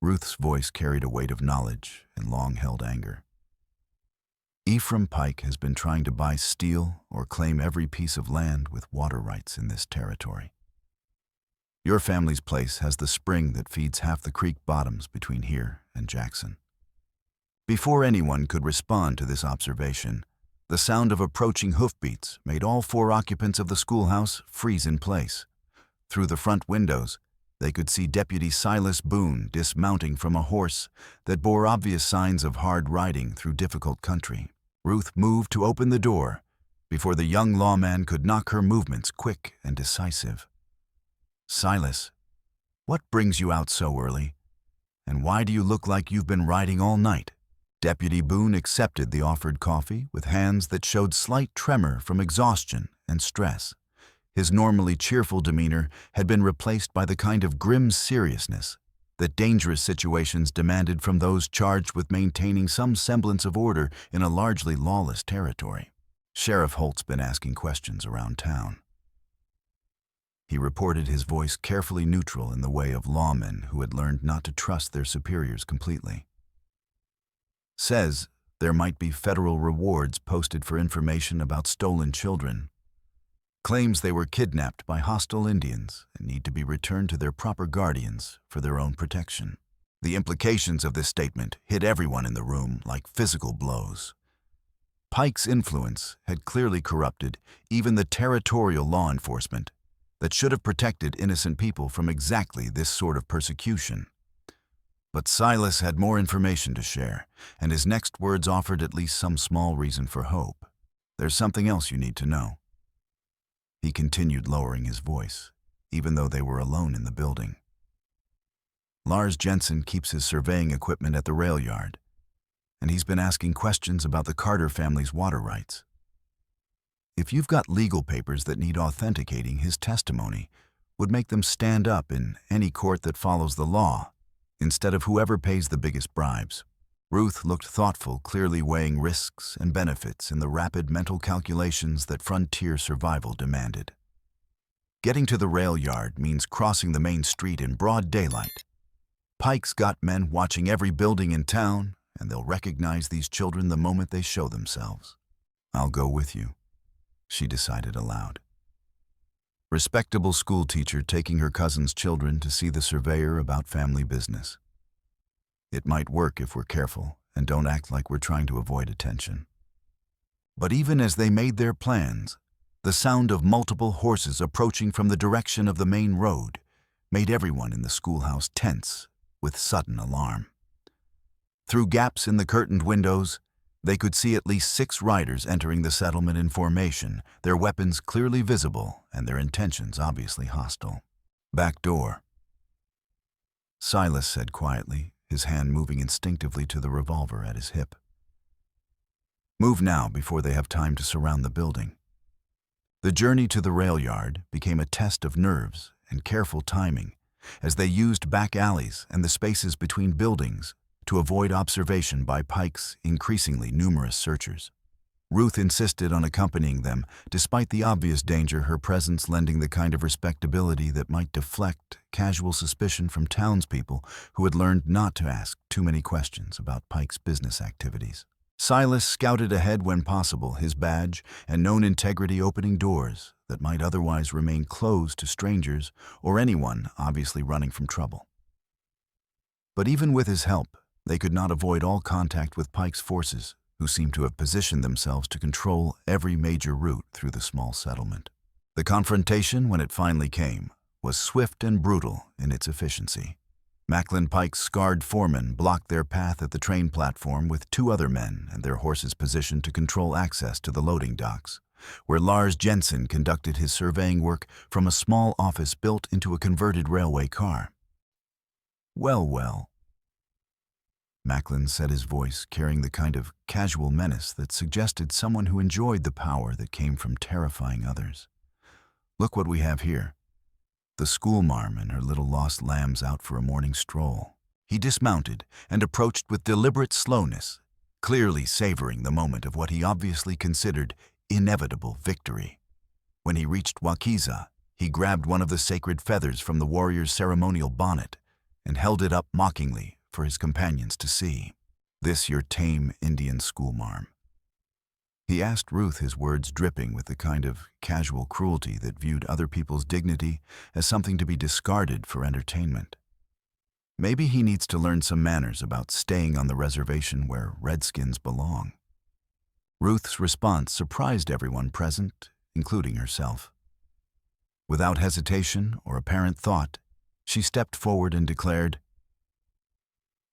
Ruth's voice carried a weight of knowledge and long-held anger. "Ephraim Pike has been trying to buy, steal, or claim every piece of land with water rights in this territory. Your family's place has the spring that feeds half the creek bottoms between here and Jackson." Before anyone could respond to this observation, the sound of approaching hoofbeats made all 4 occupants of the schoolhouse freeze in place. Through the front windows, they could see Deputy Silas Boone dismounting from a horse that bore obvious signs of hard riding through difficult country. Ruth moved to open the door before the young lawman could knock her movements quick and decisive. "Silas, what brings you out so early? And why do you look like you've been riding all night?" Deputy Boone accepted the offered coffee with hands that showed slight tremor from exhaustion and stress. His normally cheerful demeanor had been replaced by the kind of grim seriousness that dangerous situations demanded from those charged with maintaining some semblance of order in a largely lawless territory. "Sheriff Holt's been asking questions around town." He reported, his voice carefully neutral in the way of lawmen who had learned not to trust their superiors completely. "Says there might be federal rewards posted for information about stolen children. Claims they were kidnapped by hostile Indians and need to be returned to their proper guardians for their own protection. The implications of this statement hit everyone in the room like physical blows. Pike's influence had clearly corrupted even the territorial law enforcement that should have protected innocent people from exactly this sort of persecution. But Silas had more information to share, and his next words offered at least some small reason for hope. "There's something else you need to know." He continued, lowering his voice, even though they were alone in the building. "Lars Jensen keeps his surveying equipment at the rail yard, and he's been asking questions about the Carter family's water rights. If you've got legal papers that need authenticating, his testimony would make them stand up in any court that follows the law, instead of whoever pays the biggest bribes." Ruth looked thoughtful, clearly weighing risks and benefits in the rapid mental calculations that frontier survival demanded. Getting to the rail yard means crossing the main street in broad daylight. Pike's got men watching every building in town, and they'll recognize these children the moment they show themselves. "I'll go with you," she decided aloud. Respectable schoolteacher taking her cousin's children to see the surveyor about family business. It might work if we're careful and don't act like we're trying to avoid attention. But even as they made their plans, the sound of multiple horses approaching from the direction of the main road made everyone in the schoolhouse tense with sudden alarm. Through gaps in the curtained windows, they could see at least 6 riders entering the settlement in formation, their weapons clearly visible and their intentions obviously hostile. "Back door," Silas said quietly, his hand moving instinctively to the revolver at his hip. "Move now before they have time to surround the building." The journey to the rail yard became a test of nerves and careful timing as they used back alleys and the spaces between buildings to avoid observation by Pike's increasingly numerous searchers. Ruth insisted on accompanying them, despite the obvious danger her presence lending the kind of respectability that might deflect casual suspicion from townspeople who had learned not to ask too many questions about Pike's business activities. Silas scouted ahead when possible, his badge and known integrity opening doors that might otherwise remain closed to strangers or anyone obviously running from trouble. But even with his help, they could not avoid all contact with Pike's forces, who seemed to have positioned themselves to control every major route through the small settlement. The confrontation, when it finally came, was swift and brutal in its efficiency. Macklin Pike's scarred foreman blocked their path at the train platform with 2 other men and their horses positioned to control access to the loading docks, where Lars Jensen conducted his surveying work from a small office built into a converted railway car. Well. Macklin said, his voice carrying the kind of casual menace that suggested someone who enjoyed the power that came from terrifying others. "Look what we have here. The schoolmarm and her little lost lambs out for a morning stroll." He dismounted and approached with deliberate slowness, clearly savoring the moment of what he obviously considered inevitable victory. When he reached Wakiza, he grabbed one of the sacred feathers from the warrior's ceremonial bonnet and held it up mockingly for his companions to see. "This your tame Indian schoolmarm?" He asked Ruth, his words dripping with the kind of casual cruelty that viewed other people's dignity as something to be discarded for entertainment. Maybe he needs to learn some manners about staying on the reservation where redskins belong. Ruth's response surprised everyone present, including herself. Without hesitation or apparent thought, she stepped forward and declared,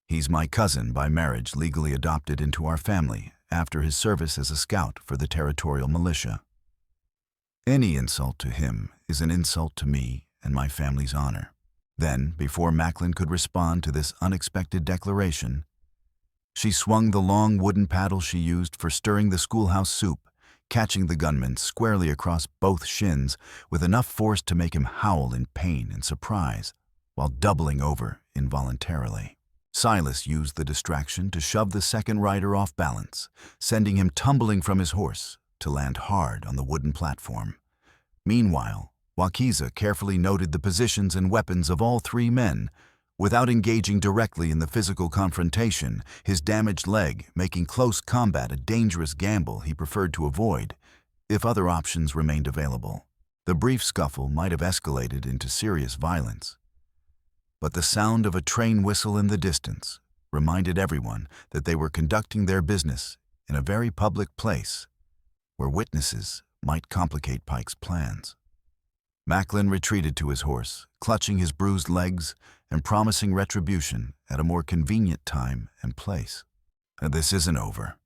"He's my cousin by marriage, legally adopted into our family after his service as a scout for the territorial militia. Any insult to him is an insult to me and my family's honor." Then, before Macklin could respond to this unexpected declaration, she swung the long wooden paddle she used for stirring the schoolhouse soup, catching the gunman squarely across both shins with enough force to make him howl in pain and surprise, while doubling over involuntarily. Silas used the distraction to shove the second rider off balance, sending him tumbling from his horse to land hard on the wooden platform. Meanwhile, Wakiza carefully noted the positions and weapons of all 3 men, Without engaging directly in the physical confrontation, his damaged leg making close combat a dangerous gamble he preferred to avoid, if other options remained available. The brief scuffle might have escalated into serious violence. But the sound of a train whistle in the distance reminded everyone that they were conducting their business in a very public place, where witnesses might complicate Pike's plans. Macklin retreated to his horse, clutching his bruised legs and promising retribution at a more convenient time and place. "This isn't over,"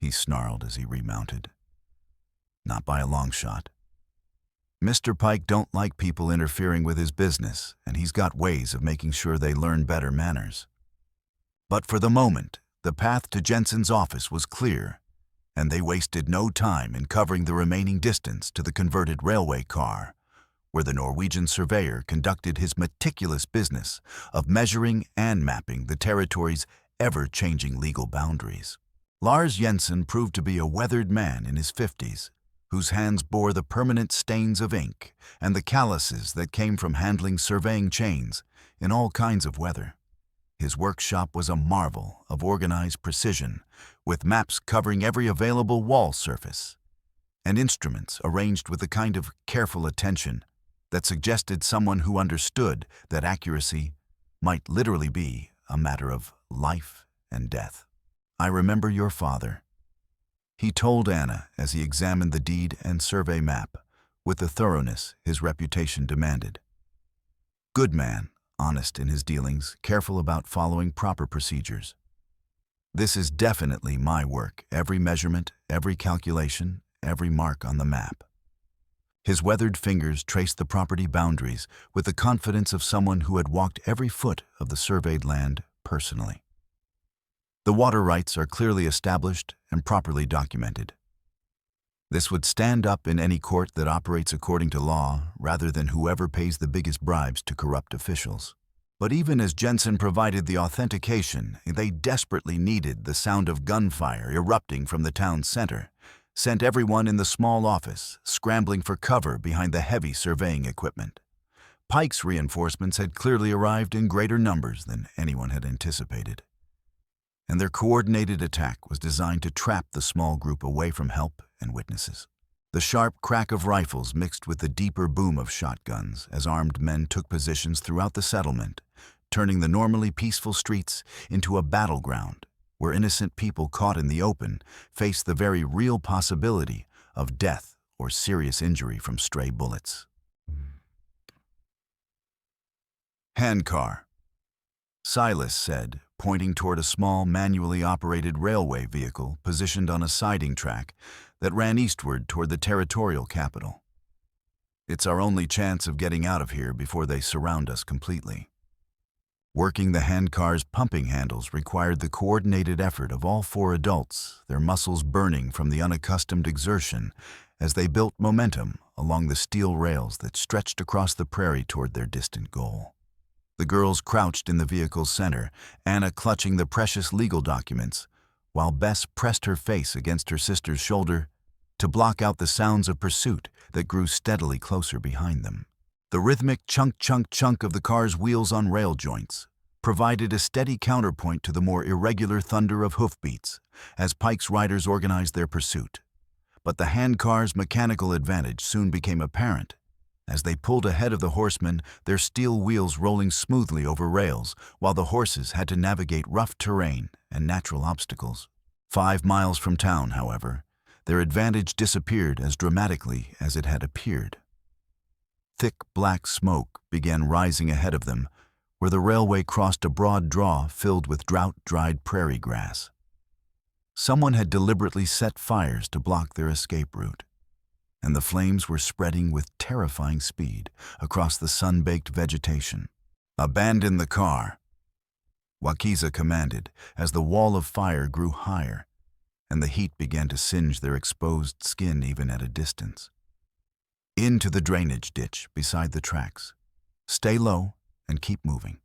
he snarled as he remounted. "Not by a long shot. Mr. Pike don't like people interfering with his business, and he's got ways of making sure they learn better manners." But for the moment, the path to Jensen's office was clear, and they wasted no time in covering the remaining distance to the converted railway car, where the Norwegian surveyor conducted his meticulous business of measuring and mapping the territory's ever-changing legal boundaries. Lars Jensen proved to be a weathered man in his 50s, whose hands bore the permanent stains of ink and the calluses that came from handling surveying chains in all kinds of weather. His workshop was a marvel of organized precision, with maps covering every available wall surface, and instruments arranged with the kind of careful attention that suggested someone who understood that accuracy might literally be a matter of life and death. "I remember your father," he told Anna as he examined the deed and survey map with the thoroughness his reputation demanded. "Good man, honest in his dealings, careful about following proper procedures. This is definitely my work, every measurement, every calculation, every mark on the map." His weathered fingers traced the property boundaries with the confidence of someone who had walked every foot of the surveyed land personally. "The water rights are clearly established and properly documented. This would stand up in any court that operates according to law rather than whoever pays the biggest bribes to corrupt officials." But even as Jensen provided the authentication, they desperately needed the sound of gunfire erupting from the town center, sent everyone in the small office scrambling for cover behind the heavy surveying equipment. Pike's reinforcements had clearly arrived in greater numbers than anyone had anticipated, and their coordinated attack was designed to trap the small group away from help and witnesses. The sharp crack of rifles mixed with the deeper boom of shotguns as armed men took positions throughout the settlement, turning the normally peaceful streets into a battleground where innocent people caught in the open faced the very real possibility of death or serious injury from stray bullets. "Handcar," Silas said, pointing toward a small, manually operated railway vehicle positioned on a siding track that ran eastward toward the territorial capital. "It's our only chance of getting out of here before they surround us completely." Working the handcar's pumping handles required the coordinated effort of all four adults, their muscles burning from the unaccustomed exertion as they built momentum along the steel rails that stretched across the prairie toward their distant goal. The girls crouched in the vehicle's center, Anna clutching the precious legal documents, while Bess pressed her face against her sister's shoulder to block out the sounds of pursuit that grew steadily closer behind them. The rhythmic chunk-chunk-chunk of the car's wheels on rail joints provided a steady counterpoint to the more irregular thunder of hoofbeats as Pike's riders organized their pursuit. But the handcar's mechanical advantage soon became apparent as they pulled ahead of the horsemen, their steel wheels rolling smoothly over rails while the horses had to navigate rough terrain and natural obstacles. 5 miles from town, however, their advantage disappeared as dramatically as it had appeared. Thick black smoke began rising ahead of them, where the railway crossed a broad draw filled with drought-dried prairie grass. Someone had deliberately set fires to block their escape route, and the flames were spreading with terrifying speed across the sun-baked vegetation. "Abandon the car," Wakiza commanded as the wall of fire grew higher, and the heat began to singe their exposed skin even at a distance. "Into the drainage ditch beside the tracks. Stay low and keep moving."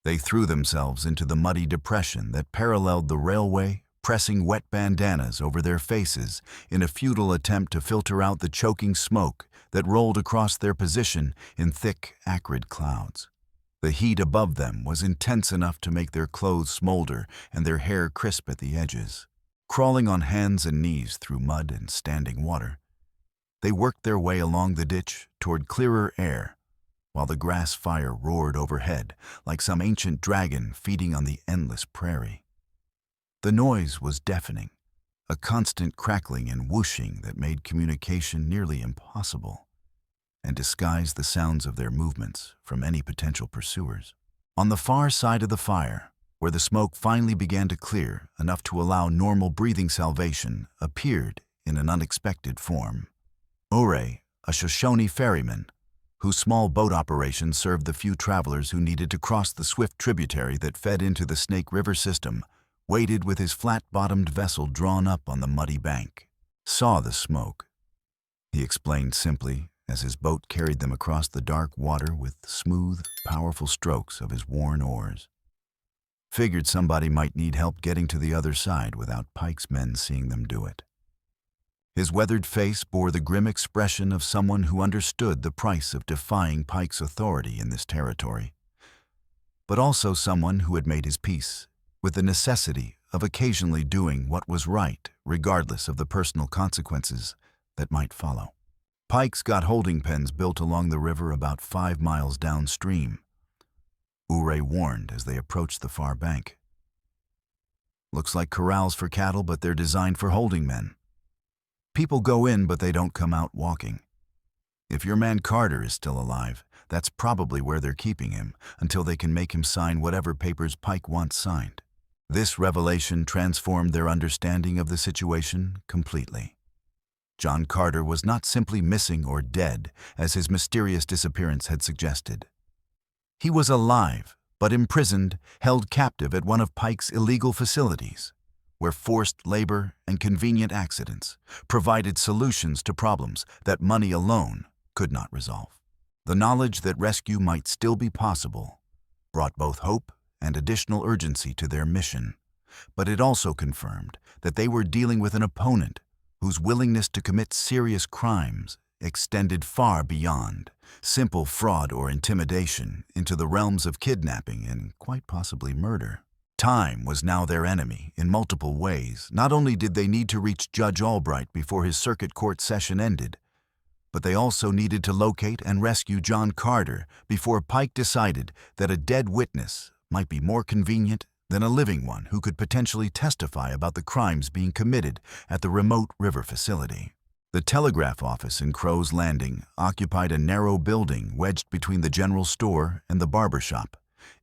They threw themselves into the muddy depression that paralleled the railway, pressing wet bandanas over their faces in a futile attempt to filter out the choking smoke that rolled across their position in thick, acrid clouds. The heat above them was intense enough to make their clothes smolder and their hair crisp at the edges. Crawling on hands and knees through mud and standing water, they worked their way along the ditch toward clearer air, while the grass fire roared overhead like some ancient dragon feeding on the endless prairie. The noise was deafening, a constant crackling and whooshing that made communication nearly impossible and disguised the sounds of their movements from any potential pursuers. On the far side of the fire, where the smoke finally began to clear enough to allow normal breathing salvation, appeared in an unexpected form. Ure, a Shoshone ferryman, whose small boat operation served the few travelers who needed to cross the swift tributary that fed into the Snake River system, waited with his flat-bottomed vessel drawn up on the muddy bank. Saw the smoke, he explained simply as his boat carried them across the dark water with smooth, powerful strokes of his worn oars. Figured somebody might need help getting to the other side without Pike's men seeing them do it. His weathered face bore the grim expression of someone who understood the price of defying Pike's authority in this territory, but also someone who had made his peace with the necessity of occasionally doing what was right, regardless of the personal consequences that might follow. Pike's got holding pens built along the river about 5 miles downstream, Ure warned as they approached the far bank. Looks like corrals for cattle, but they're designed for holding men. People go in, but they don't come out walking. If your man Carter is still alive, that's probably where they're keeping him until they can make him sign whatever papers Pike wants signed. This revelation transformed their understanding of the situation completely. John Carter was not simply missing or dead, as his mysterious disappearance had suggested. He was alive, but imprisoned, held captive at one of Pike's illegal facilities, where forced labor and convenient accidents provided solutions to problems that money alone could not resolve. The knowledge that rescue might still be possible brought both hope and additional urgency to their mission, but it also confirmed that they were dealing with an opponent whose willingness to commit serious crimes extended far beyond simple fraud or intimidation into the realms of kidnapping and quite possibly murder. Time was now their enemy in multiple ways. Not only did they need to reach Judge Albright before his circuit court session ended, but they also needed to locate and rescue John Carter before Pike decided that a dead witness might be more convenient than a living one who could potentially testify about the crimes being committed at the remote river facility. The telegraph office in Crow's Landing occupied a narrow building wedged between the general store and the barber shop,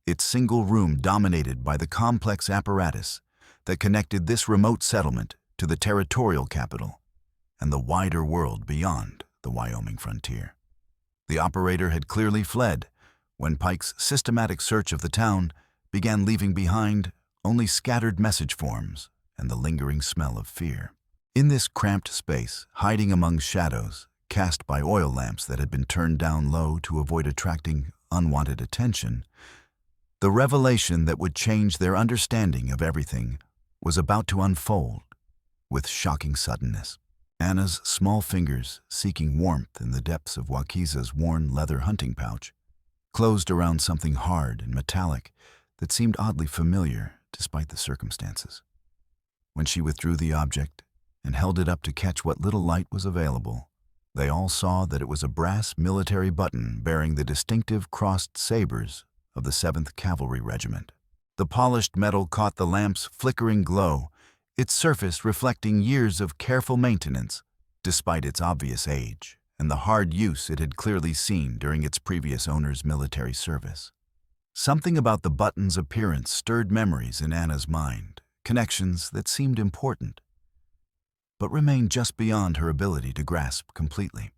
its single room dominated by the complex apparatus that connected this remote settlement to the territorial capital and the wider world beyond the Wyoming frontier. The operator had clearly fled when Pike's systematic search of the town began, leaving behind only scattered message forms and the lingering smell of fear. In this cramped space, hiding among shadows cast by oil lamps that had been turned down low to avoid attracting unwanted attention, the revelation that would change their understanding of everything was about to unfold with shocking suddenness. Anna's small fingers, seeking warmth in the depths of Wakiza's worn leather hunting pouch, closed around something hard and metallic that seemed oddly familiar despite the circumstances. When she withdrew the object and held it up to catch what little light was available, they all saw that it was a brass military button bearing the distinctive crossed sabers of the 7th Cavalry Regiment. The polished metal caught the lamp's flickering glow, its surface reflecting years of careful maintenance despite its obvious age and the hard use it had clearly seen during its previous owner's military service. Something about the button's appearance stirred memories in Anna's mind, connections that seemed important, but remained just beyond her ability to grasp completely.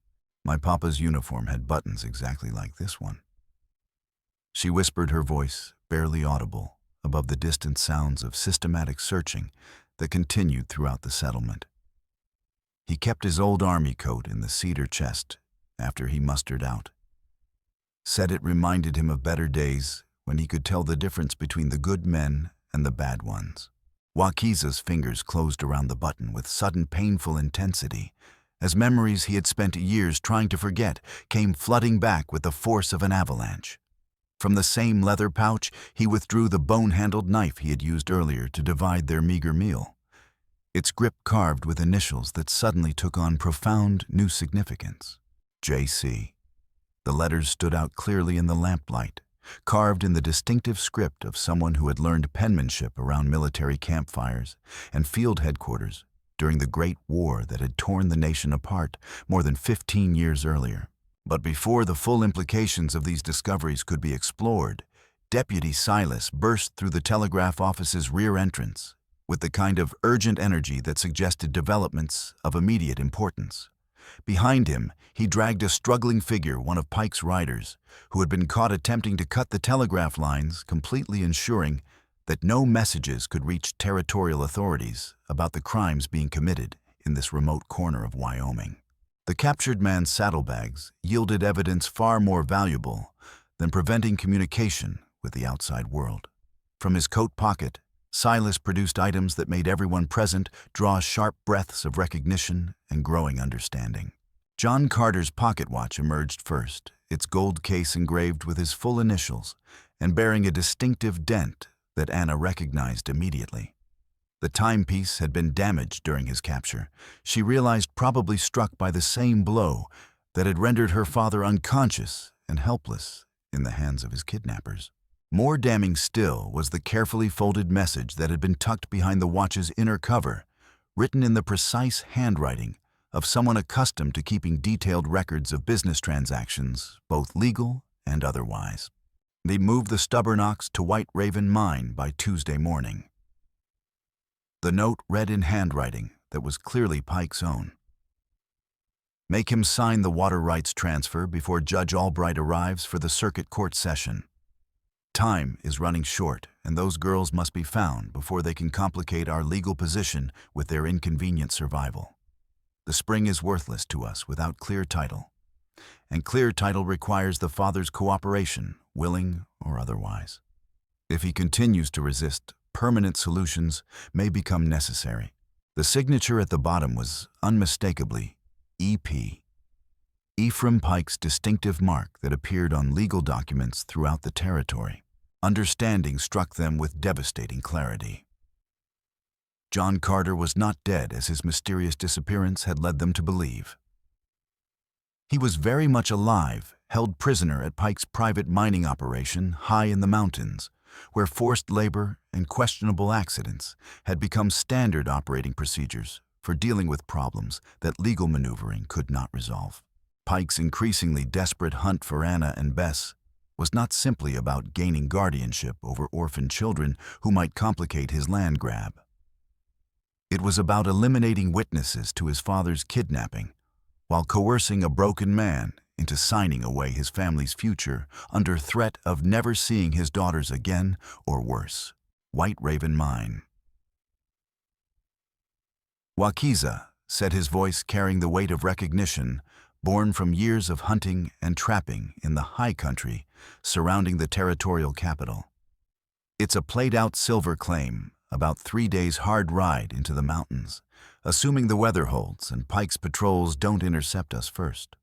My papa's uniform had buttons exactly like this one. She whispered, her voice barely audible above the distant sounds of systematic searching that continued throughout the settlement. He kept his old army coat in the cedar chest after he mustered out. Said it reminded him of better days when he could tell the difference between the good men and the bad ones. Wakiza's fingers closed around the button with sudden painful intensity, as memories he had spent years trying to forget came flooding back with the force of an avalanche. From the same leather pouch, he withdrew the bone-handled knife he had used earlier to divide their meager meal, its grip carved with initials that suddenly took on profound new significance. J.C. The letters stood out clearly in the lamplight, carved in the distinctive script of someone who had learned penmanship around military campfires and field headquarters during the Great War that had torn the nation apart more than 15 years earlier. But before the full implications of these discoveries could be explored, Deputy Silas burst through the telegraph office's rear entrance with the kind of urgent energy that suggested developments of immediate importance. Behind him, he dragged a struggling figure, one of Pike's riders, who had been caught attempting to cut the telegraph lines, completely ensuring that no messages could reach territorial authorities about the crimes being committed in this remote corner of Wyoming. The captured man's saddlebags yielded evidence far more valuable than preventing communication with the outside world. From his coat pocket, Silas produced items that made everyone present draw sharp breaths of recognition and growing understanding. John Carter's pocket watch emerged first, its gold case engraved with his full initials and bearing a distinctive dent that Anna recognized immediately. The timepiece had been damaged during his capture. She realized, probably struck by the same blow that had rendered her father unconscious and helpless in the hands of his kidnappers. More damning still was the carefully folded message that had been tucked behind the watch's inner cover, written in the precise handwriting of someone accustomed to keeping detailed records of business transactions, both legal and otherwise. They moved the stubborn ox to White Raven Mine by Tuesday morning. The note read in handwriting that was clearly Pike's own. Make him sign the water rights transfer before Judge Albright arrives for the circuit court session. Time is running short, and those girls must be found before they can complicate our legal position with their inconvenient survival. The spring is worthless to us without clear title, and clear title requires the father's cooperation, willing or otherwise. If he continues to resist, permanent solutions may become necessary. The signature at the bottom was unmistakably E.P. Ephraim Pike's distinctive mark that appeared on legal documents throughout the territory. Understanding struck them with devastating clarity. John Carter was not dead as his mysterious disappearance had led them to believe. He was very much alive, held prisoner at Pike's private mining operation high in the mountains, where forced labor and questionable accidents had become standard operating procedures for dealing with problems that legal maneuvering could not resolve. Pike's increasingly desperate hunt for Anna and Bess was not simply about gaining guardianship over orphan children who might complicate his land grab. It was about eliminating witnesses to his father's kidnapping while coercing a broken man into signing away his family's future under threat of never seeing his daughters again, or worse. White Raven Mine. Wakiza, said his voice carrying the weight of recognition, born from years of hunting and trapping in the high country surrounding the territorial capital. It's a played-out silver claim, about 3 days' hard ride into the mountains, assuming the weather holds and Pike's patrols don't intercept us first.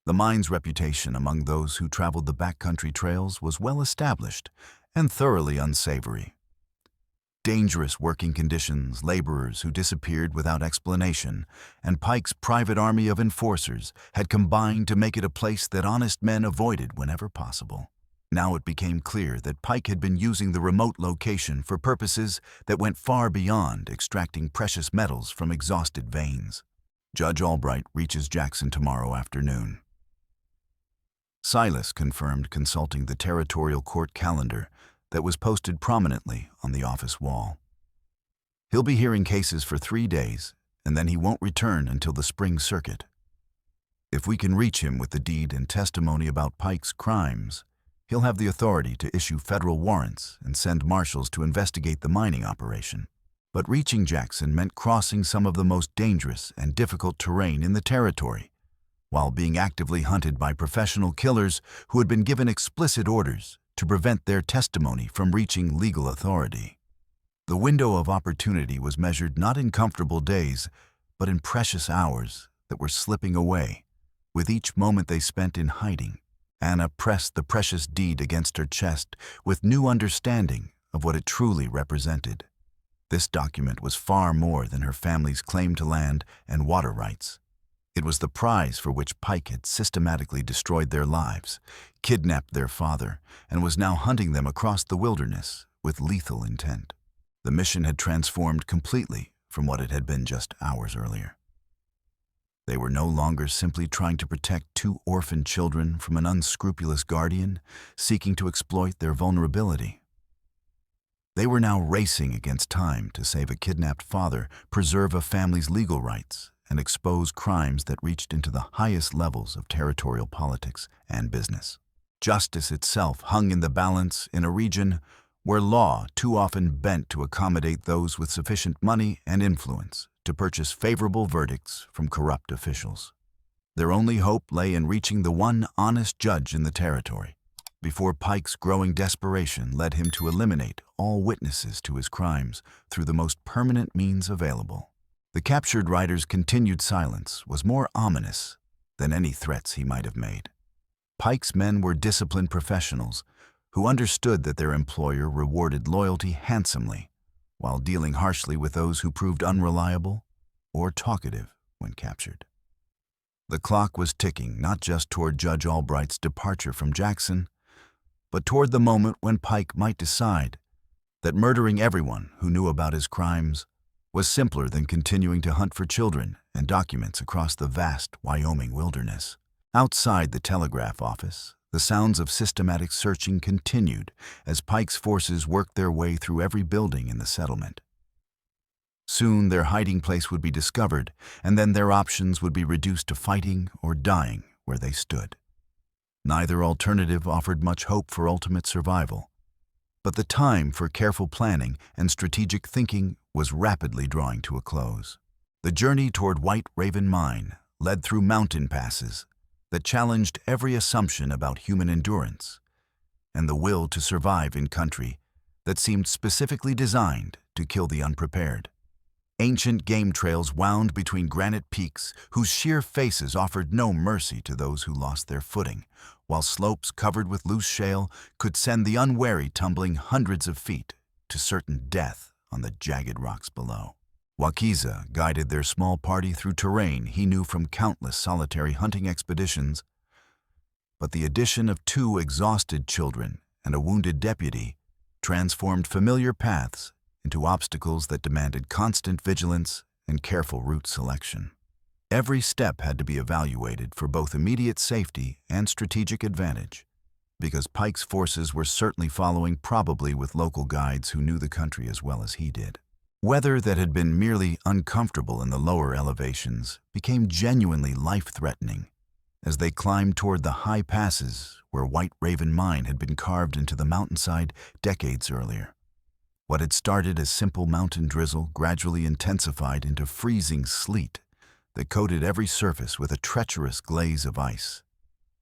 The mine's reputation among those who traveled the backcountry trails was well established and thoroughly unsavory. Dangerous working conditions, laborers who disappeared without explanation, and Pike's private army of enforcers had combined to make it a place that honest men avoided whenever possible. Now it became clear that Pike had been using the remote location for purposes that went far beyond extracting precious metals from exhausted veins. Judge Albright reaches Jackson tomorrow afternoon. Silas confirmed, consulting the territorial court calendar that was posted prominently on the office wall. He'll be hearing cases for 3 days, and then he won't return until the spring circuit. If we can reach him with the deed and testimony about Pike's crimes, he'll have the authority to issue federal warrants and send marshals to investigate the mining operation. But reaching Jackson meant crossing some of the most dangerous and difficult terrain in the territory, while being actively hunted by professional killers who had been given explicit orders to prevent their testimony from reaching legal authority. The window of opportunity was measured not in comfortable days, but in precious hours that were slipping away with each moment they spent in hiding. Anna pressed the precious deed against her chest with new understanding of what it truly represented. This document was far more than her family's claim to land and water rights. It was the prize for which Pike had systematically destroyed their lives, kidnapped their father, and was now hunting them across the wilderness with lethal intent. The mission had transformed completely from what it had been just hours earlier. They were no longer simply trying to protect two orphaned children from an unscrupulous guardian seeking to exploit their vulnerability. They were now racing against time to save a kidnapped father, preserve a family's legal rights, and expose crimes that reached into the highest levels of territorial politics and business. Justice itself hung in the balance in a region where law too often bent to accommodate those with sufficient money and influence to purchase favorable verdicts from corrupt officials. Their only hope lay in reaching the one honest judge in the territory, before Pike's growing desperation led him to eliminate all witnesses to his crimes through the most permanent means available. The captured rider's continued silence was more ominous than any threats he might have made. Pike's men were disciplined professionals who understood that their employer rewarded loyalty handsomely while dealing harshly with those who proved unreliable or talkative when captured. The clock was ticking not just toward Judge Albright's departure from Jackson, but toward the moment when Pike might decide that murdering everyone who knew about his crimes was simpler than continuing to hunt for children and documents across the vast Wyoming wilderness. Outside the telegraph office, the sounds of systematic searching continued as Pike's forces worked their way through every building in the settlement. Soon their hiding place would be discovered, and then their options would be reduced to fighting or dying where they stood. Neither alternative offered much hope for ultimate survival, but the time for careful planning and strategic thinking was rapidly drawing to a close. The journey toward White Raven Mine led through mountain passes that challenged every assumption about human endurance and the will to survive in country that seemed specifically designed to kill the unprepared. Ancient game trails wound between granite peaks whose sheer faces offered no mercy to those who lost their footing, while slopes covered with loose shale could send the unwary tumbling hundreds of feet to certain death on the jagged rocks below. Wakiza guided their small party through terrain he knew from countless solitary hunting expeditions, but the addition of 2 exhausted children and a wounded deputy transformed familiar paths into obstacles that demanded constant vigilance and careful route selection. Every step had to be evaluated for both immediate safety and strategic advantage, because Pike's forces were certainly following probably with local guides who knew the country as well as he did. Weather that had been merely uncomfortable in the lower elevations became genuinely life-threatening as they climbed toward the high passes where White Raven Mine had been carved into the mountainside decades earlier. What had started as simple mountain drizzle gradually intensified into freezing sleet that coated every surface with a treacherous glaze of ice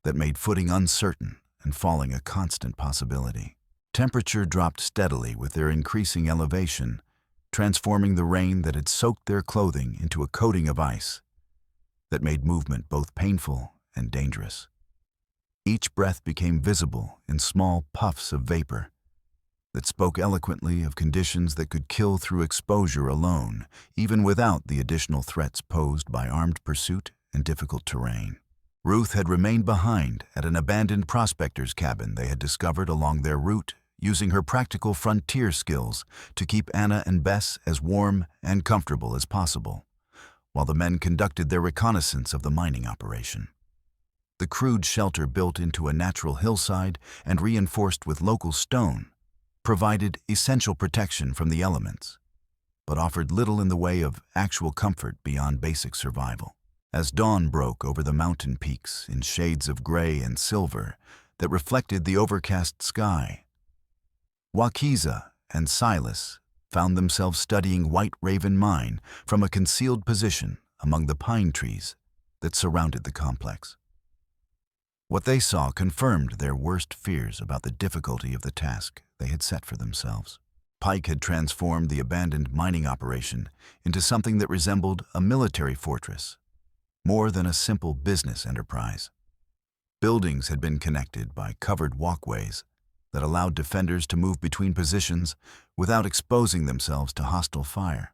that made footing uncertain and falling a constant possibility. Temperature dropped steadily with their increasing elevation, transforming the rain that had soaked their clothing into a coating of ice that made movement both painful and dangerous. Each breath became visible in small puffs of vapor that spoke eloquently of conditions that could kill through exposure alone, even without the additional threats posed by armed pursuit and difficult terrain. Ruth had remained behind at an abandoned prospector's cabin they had discovered along their route, using her practical frontier skills to keep Anna and Bess as warm and comfortable as possible, while the men conducted their reconnaissance of the mining operation. The crude shelter built into a natural hillside and reinforced with local stone provided essential protection from the elements, but offered little in the way of actual comfort beyond basic survival. As dawn broke over the mountain peaks in shades of gray and silver that reflected the overcast sky, Wakiza and Silas found themselves studying White Raven Mine from a concealed position among the pine trees that surrounded the complex. What they saw confirmed their worst fears about the difficulty of the task they had set for themselves. Pike had transformed the abandoned mining operation into something that resembled a military fortress, more than a simple business enterprise. Buildings had been connected by covered walkways that allowed defenders to move between positions without exposing themselves to hostile fire.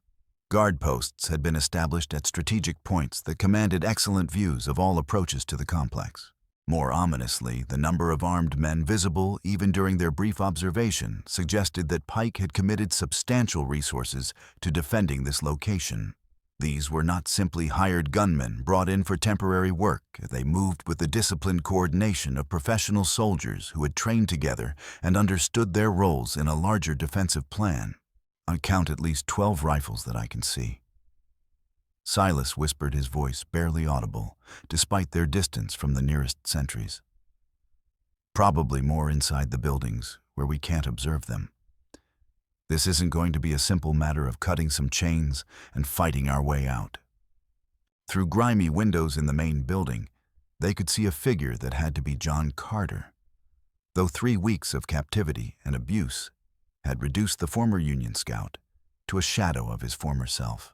Guard posts had been established at strategic points that commanded excellent views of all approaches to the complex. More ominously, the number of armed men visible even during their brief observation suggested that Pike had committed substantial resources to defending this location. These were not simply hired gunmen brought in for temporary work. They moved with the disciplined coordination of professional soldiers who had trained together and understood their roles in a larger defensive plan. I count at least 12 rifles that I can see. Silas whispered, his voice barely audible, despite their distance from the nearest sentries. Probably more inside the buildings, where we can't observe them. This isn't going to be a simple matter of cutting some chains and fighting our way out. Through grimy windows in the main building, they could see a figure that had to be John Carter. Though 3 weeks of captivity and abuse had reduced the former Union scout to a shadow of his former self.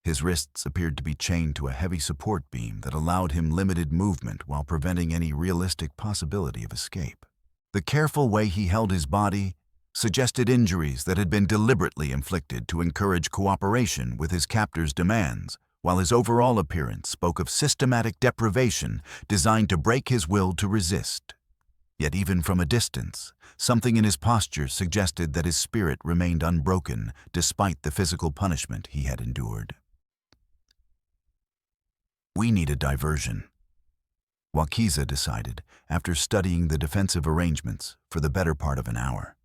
His wrists appeared to be chained to a heavy support beam that allowed him limited movement while preventing any realistic possibility of escape. The careful way he held his body suggested injuries that had been deliberately inflicted to encourage cooperation with his captor's demands, while his overall appearance spoke of systematic deprivation designed to break his will to resist. Yet even from a distance, something in his posture suggested that his spirit remained unbroken despite the physical punishment he had endured. We need a diversion, Wakiza decided after studying the defensive arrangements for the better part of an hour.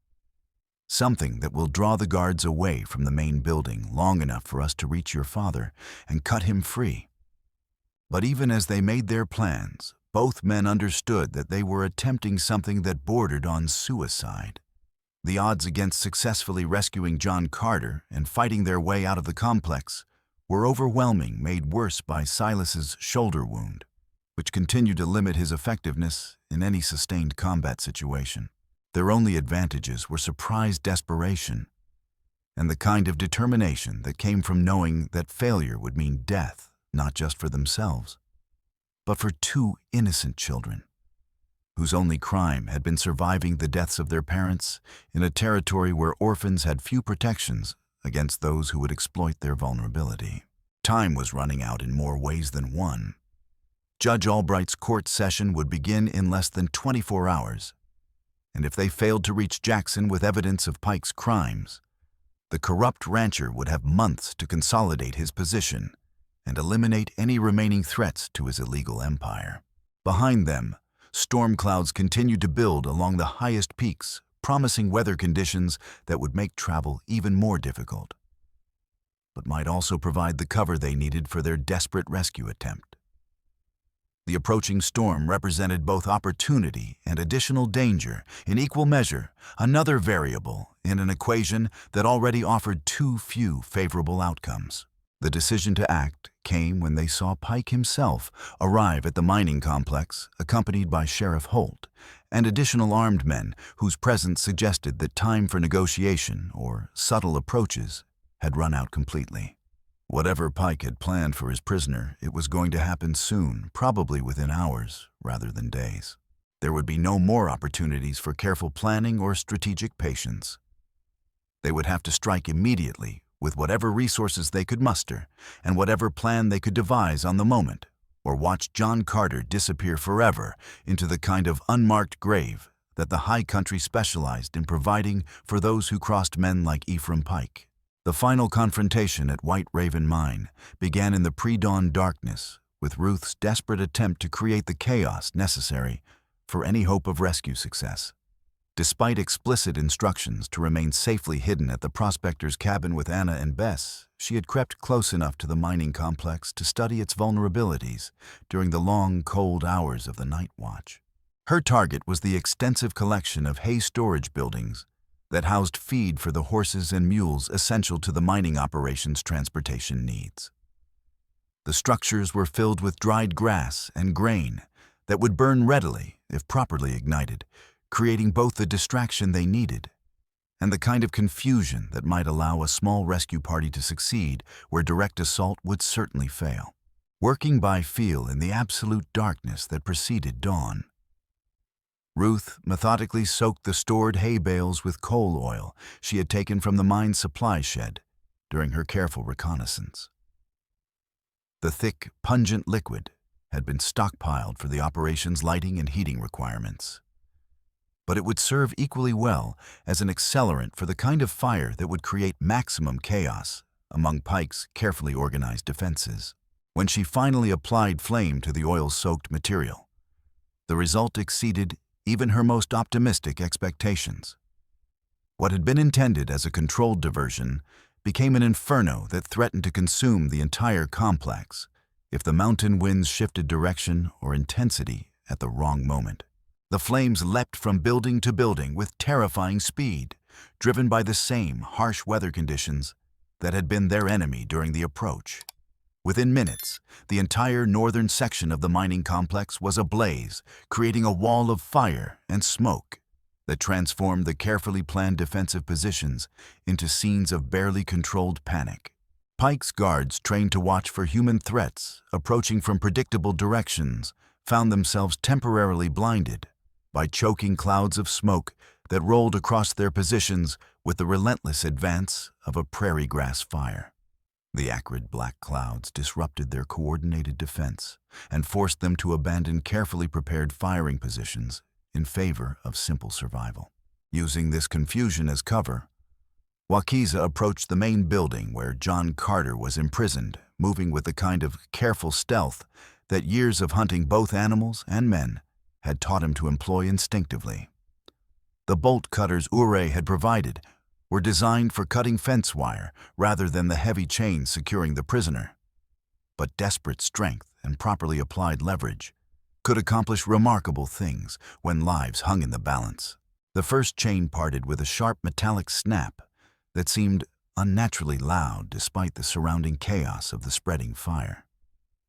Something that will draw the guards away from the main building long enough for us to reach your father and cut him free. But even as they made their plans, both men understood that they were attempting something that bordered on suicide. The odds against successfully rescuing John Carter and fighting their way out of the complex were overwhelming, made worse by Silas's shoulder wound, which continued to limit his effectiveness in any sustained combat situation. Their only advantages were surprise desperation and the kind of determination that came from knowing that failure would mean death, not just for themselves, but for 2 innocent children, whose only crime had been surviving the deaths of their parents in a territory where orphans had few protections against those who would exploit their vulnerability. Time was running out in more ways than one. Judge Albright's court session would begin in less than 24 hours, and if they failed to reach Jackson with evidence of Pike's crimes, the corrupt rancher would have months to consolidate his position and eliminate any remaining threats to his illegal empire. Behind them, storm clouds continued to build along the highest peaks, promising weather conditions that would make travel even more difficult, but might also provide the cover they needed for their desperate rescue attempt. The approaching storm represented both opportunity and additional danger in equal measure, another variable in an equation that already offered too few favorable outcomes. The decision to act came when they saw Pike himself arrive at the mining complex, accompanied by Sheriff Holt and additional armed men whose presence suggested that time for negotiation or subtle approaches had run out completely. Whatever Pike had planned for his prisoner, it was going to happen soon, probably within hours rather than days. There would be no more opportunities for careful planning or strategic patience. They would have to strike immediately with whatever resources they could muster and whatever plan they could devise on the moment, or watch John Carter disappear forever into the kind of unmarked grave that the high country specialized in providing for those who crossed men like Ephraim Pike. The final confrontation at White Raven Mine began in the pre-dawn darkness, with Ruth's desperate attempt to create the chaos necessary for any hope of rescue success. Despite explicit instructions to remain safely hidden at the prospector's cabin with Anna and Bess, she had crept close enough to the mining complex to study its vulnerabilities during the long, cold hours of the night watch. Her target was the extensive collection of hay storage buildings that housed feed for the horses and mules essential to the mining operation's transportation needs. The structures were filled with dried grass and grain that would burn readily if properly ignited, creating both the distraction they needed and the kind of confusion that might allow a small rescue party to succeed where direct assault would certainly fail. working by feel in the absolute darkness that preceded dawn. Ruth methodically soaked the stored hay bales with coal oil she had taken from the mine's supply shed during her careful reconnaissance. The thick, pungent liquid had been stockpiled for the operation's lighting and heating requirements. But it would serve equally well as an accelerant for the kind of fire that would create maximum chaos among Pike's carefully organized defenses. When she finally applied flame to the oil-soaked material, the result exceeded even her most optimistic expectations. What had been intended as a controlled diversion became an inferno that threatened to consume the entire complex if the mountain winds shifted direction or intensity at the wrong moment. The flames leapt from building to building with terrifying speed, driven by the same harsh weather conditions that had been their enemy during the approach. Within minutes, the entire northern section of the mining complex was ablaze, creating a wall of fire and smoke that transformed the carefully planned defensive positions into scenes of barely controlled panic. Pike's guards, trained to watch for human threats approaching from predictable directions, found themselves temporarily blinded by choking clouds of smoke that rolled across their positions with the relentless advance of a prairie grass fire. The acrid black clouds disrupted their coordinated defense and forced them to abandon carefully prepared firing positions in favor of simple survival. Using this confusion as cover, Wakiza approached the main building where John Carter was imprisoned, moving with the kind of careful stealth that years of hunting both animals and men had taught him to employ instinctively. The bolt cutters Ure had provided were designed for cutting fence wire rather than the heavy chains securing the prisoner. But desperate strength and properly applied leverage could accomplish remarkable things when lives hung in the balance. The first chain parted with a sharp metallic snap that seemed unnaturally loud despite the surrounding chaos of the spreading fire.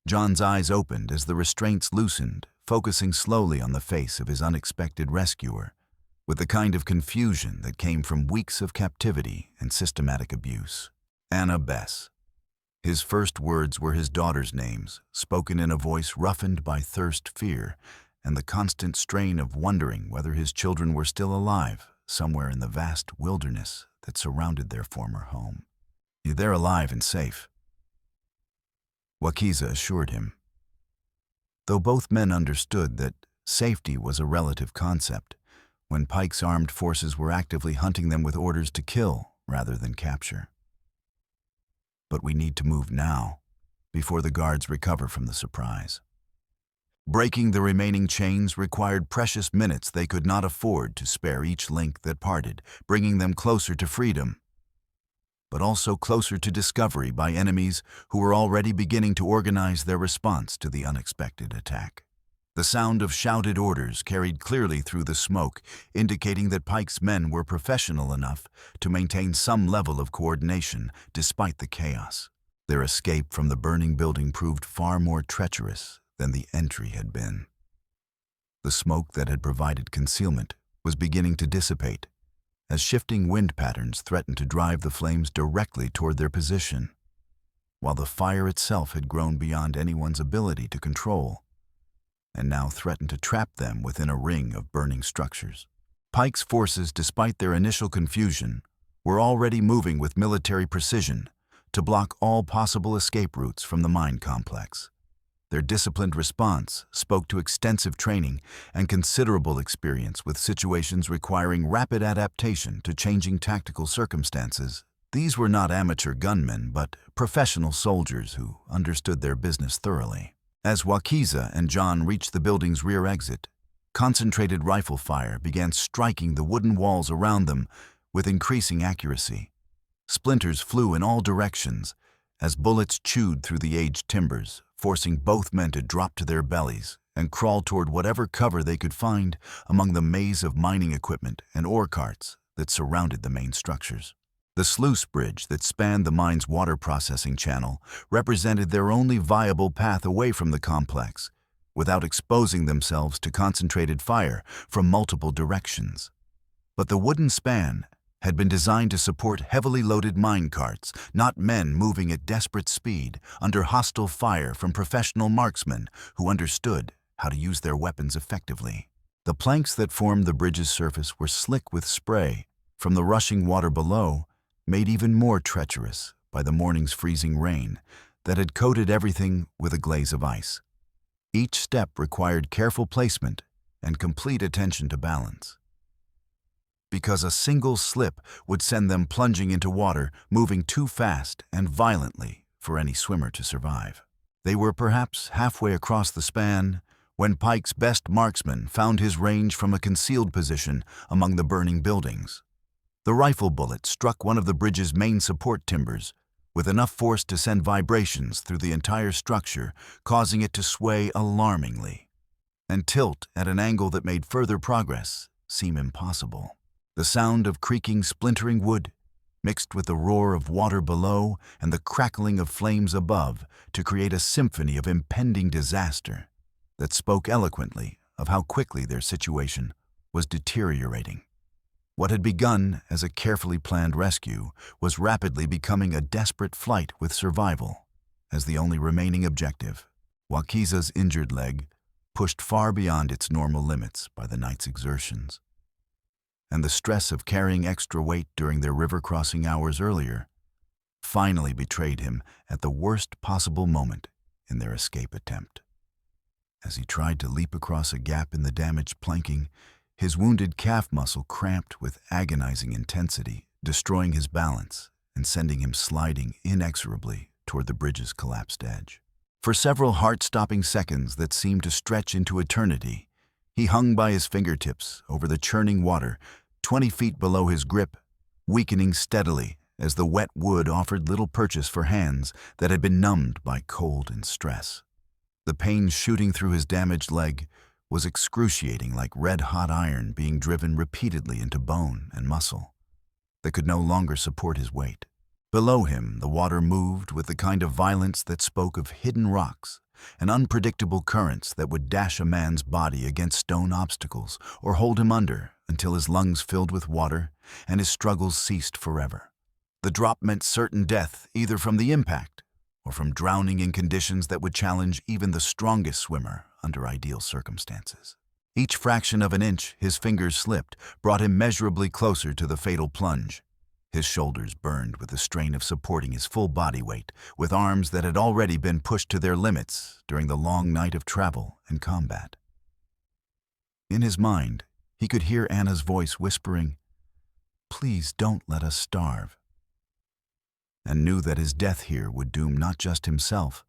John's eyes opened as the restraints loosened, focusing slowly on the face of his unexpected rescuer, with the kind of confusion that came from weeks of captivity and systematic abuse. Anna Bess. His first words were his daughter's names, spoken in a voice roughened by thirst, fear, and the constant strain of wondering whether his children were still alive somewhere in the vast wilderness that surrounded their former home. "They're alive and safe," Wakiza assured him. Though both men understood that safety was a relative concept, when Pike's armed forces were actively hunting them with orders to kill rather than capture. "But we need to move now, before the guards recover from the surprise." Breaking the remaining chains required precious minutes they could not afford to spare each link that parted, bringing them closer to freedom, but also closer to discovery by enemies who were already beginning to organize their response to the unexpected attack. The sound of shouted orders carried clearly through the smoke, indicating that Pike's men were professional enough to maintain some level of coordination despite the chaos. Their escape from the burning building proved far more treacherous than the entry had been. The smoke that had provided concealment was beginning to dissipate, as shifting wind patterns threatened to drive the flames directly toward their position, while the fire itself had grown beyond anyone's ability to control, and now threatened to trap them within a ring of burning structures. Pike's forces, despite their initial confusion, were already moving with military precision to block all possible escape routes from the mine complex. Their disciplined response spoke to extensive training and considerable experience with situations requiring rapid adaptation to changing tactical circumstances. These were not amateur gunmen, but professional soldiers who understood their business thoroughly. As Wakiza and John reached the building's rear exit, concentrated rifle fire began striking the wooden walls around them with increasing accuracy. Splinters flew in all directions as bullets chewed through the aged timbers, forcing both men to drop to their bellies and crawl toward whatever cover they could find among the maze of mining equipment and ore carts that surrounded the main structures. The sluice bridge that spanned the mine's water processing channel represented their only viable path away from the complex, without exposing themselves to concentrated fire from multiple directions. But the wooden span had been designed to support heavily loaded mine carts, not men moving at desperate speed under hostile fire from professional marksmen who understood how to use their weapons effectively. The planks that formed the bridge's surface were slick with spray from the rushing water below, made even more treacherous by the morning's freezing rain that had coated everything with a glaze of ice. Each step required careful placement and complete attention to balance, because a single slip would send them plunging into water, moving too fast and violently for any swimmer to survive. They were perhaps halfway across the span when Pike's best marksman found his range from a concealed position among the burning buildings. The rifle bullet struck one of the bridge's main support timbers with enough force to send vibrations through the entire structure, causing it to sway alarmingly and tilt at an angle that made further progress seem impossible. The sound of creaking, splintering wood, mixed with the roar of water below and the crackling of flames above to create a symphony of impending disaster that spoke eloquently of how quickly their situation was deteriorating. What had begun as a carefully planned rescue was rapidly becoming a desperate flight with survival as the only remaining objective. Wakiza's injured leg, pushed far beyond its normal limits by the night's exertions, and the stress of carrying extra weight during their river crossing hours earlier, finally betrayed him at the worst possible moment in their escape attempt. As he tried to leap across a gap in the damaged planking, his wounded calf muscle cramped with agonizing intensity, destroying his balance and sending him sliding inexorably toward the bridge's collapsed edge. For several heart-stopping seconds that seemed to stretch into eternity, he hung by his fingertips over the churning water, 20 feet below his grip, weakening steadily as the wet wood offered little purchase for hands that had been numbed by cold and stress. The pain shooting through his damaged leg was excruciating, like red-hot iron being driven repeatedly into bone and muscle that could no longer support his weight. Below him, the water moved with the kind of violence that spoke of hidden rocks and unpredictable currents that would dash a man's body against stone obstacles or hold him under until his lungs filled with water and his struggles ceased forever. The drop meant certain death, either from the impact or from drowning in conditions that would challenge even the strongest swimmer under ideal circumstances. Each fraction of an inch his fingers slipped brought him measurably closer to the fatal plunge. His shoulders burned with the strain of supporting his full body weight, with arms that had already been pushed to their limits during the long night of travel and combat. In his mind, he could hear Anna's voice whispering, "Please don't let us starve," and knew that his death here would doom not just himself,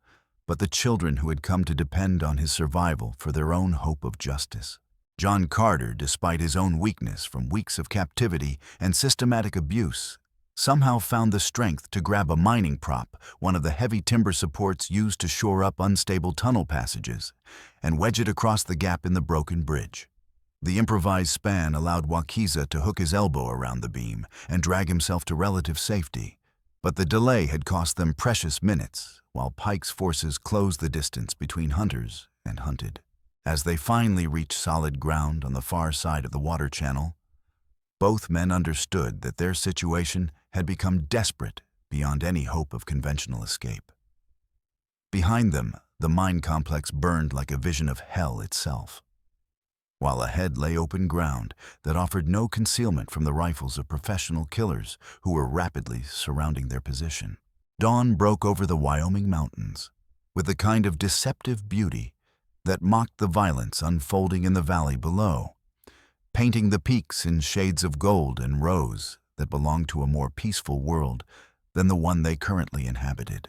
but the children who had come to depend on his survival for their own hope of justice. John Carter, despite his own weakness from weeks of captivity and systematic abuse, somehow found the strength to grab a mining prop, one of the heavy timber supports used to shore up unstable tunnel passages, and wedge it across the gap in the broken bridge. The improvised span allowed Wakiza to hook his elbow around the beam and drag himself to relative safety, but the delay had cost them precious minutes, while Pike's forces closed the distance between hunters and hunted. As they finally reached solid ground on the far side of the water channel, both men understood that their situation had become desperate beyond any hope of conventional escape. Behind them, the mine complex burned like a vision of hell itself, while ahead lay open ground that offered no concealment from the rifles of professional killers who were rapidly surrounding their position. Dawn broke over the Wyoming mountains with the kind of deceptive beauty that mocked the violence unfolding in the valley below, painting the peaks in shades of gold and rose that belonged to a more peaceful world than the one they currently inhabited.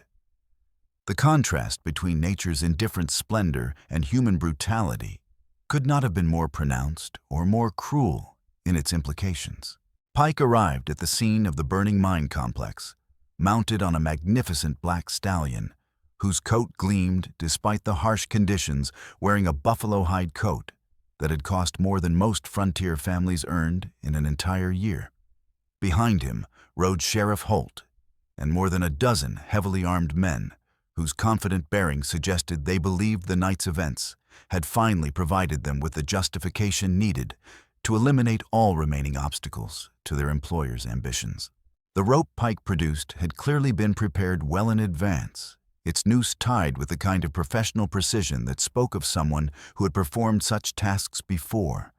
The contrast between nature's indifferent splendor and human brutality could not have been more pronounced or more cruel in its implications. Pike arrived at the scene of the burning mine complex, mounted on a magnificent black stallion, whose coat gleamed despite the harsh conditions, wearing a buffalo hide coat that had cost more than most frontier families earned in an entire year. Behind him rode Sheriff Holt and more than a dozen heavily armed men whose confident bearing suggested they believed the night's events had finally provided them with the justification needed to eliminate all remaining obstacles to their employer's ambitions. The rope Pike produced had clearly been prepared well in advance, its noose tied with the kind of professional precision that spoke of someone who had performed such tasks before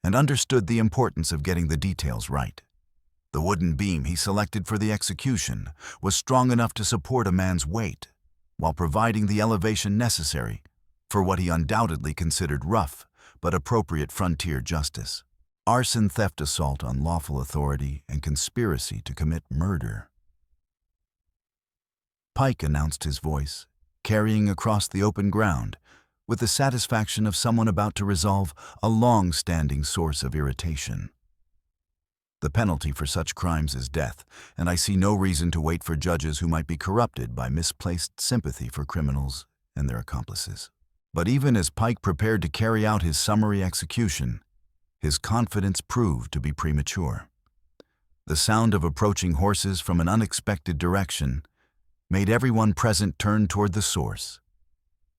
and understood the importance of getting the details right. The wooden beam he selected for the execution was strong enough to support a man's weight, while providing the elevation necessary for what he undoubtedly considered rough but appropriate frontier justice. Arson, theft, assault on lawful authority, and conspiracy to commit murder. Pike announced his voice, carrying across the open ground, with the satisfaction of someone about to resolve a long-standing source of irritation. The penalty for such crimes is death, and I see no reason to wait for judges who might be corrupted by misplaced sympathy for criminals and their accomplices. But even as Pike prepared to carry out his summary execution, his confidence proved to be premature. The sound of approaching horses from an unexpected direction made everyone present turn toward the source,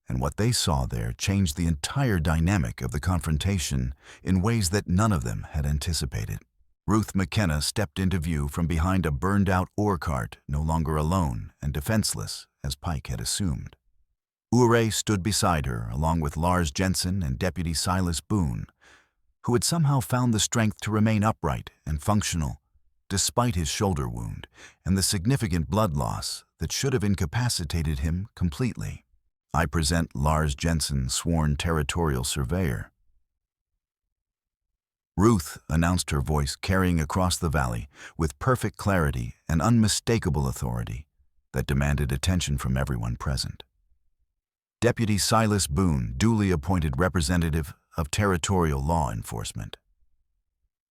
and what they saw there changed the entire dynamic of the confrontation in ways that none of them had anticipated. Ruth McKenna stepped into view from behind a burned-out ore cart, no longer alone and defenseless, as Pike had assumed. Ure stood beside her, along with Lars Jensen and Deputy Silas Boone, who had somehow found the strength to remain upright and functional, despite his shoulder wound and the significant blood loss that should have incapacitated him completely. I present Lars Jensen, sworn territorial surveyor. Ruth announced, her voice carrying across the valley with perfect clarity and unmistakable authority that demanded attention from everyone present. Deputy Silas Boone, duly appointed representative of territorial law enforcement.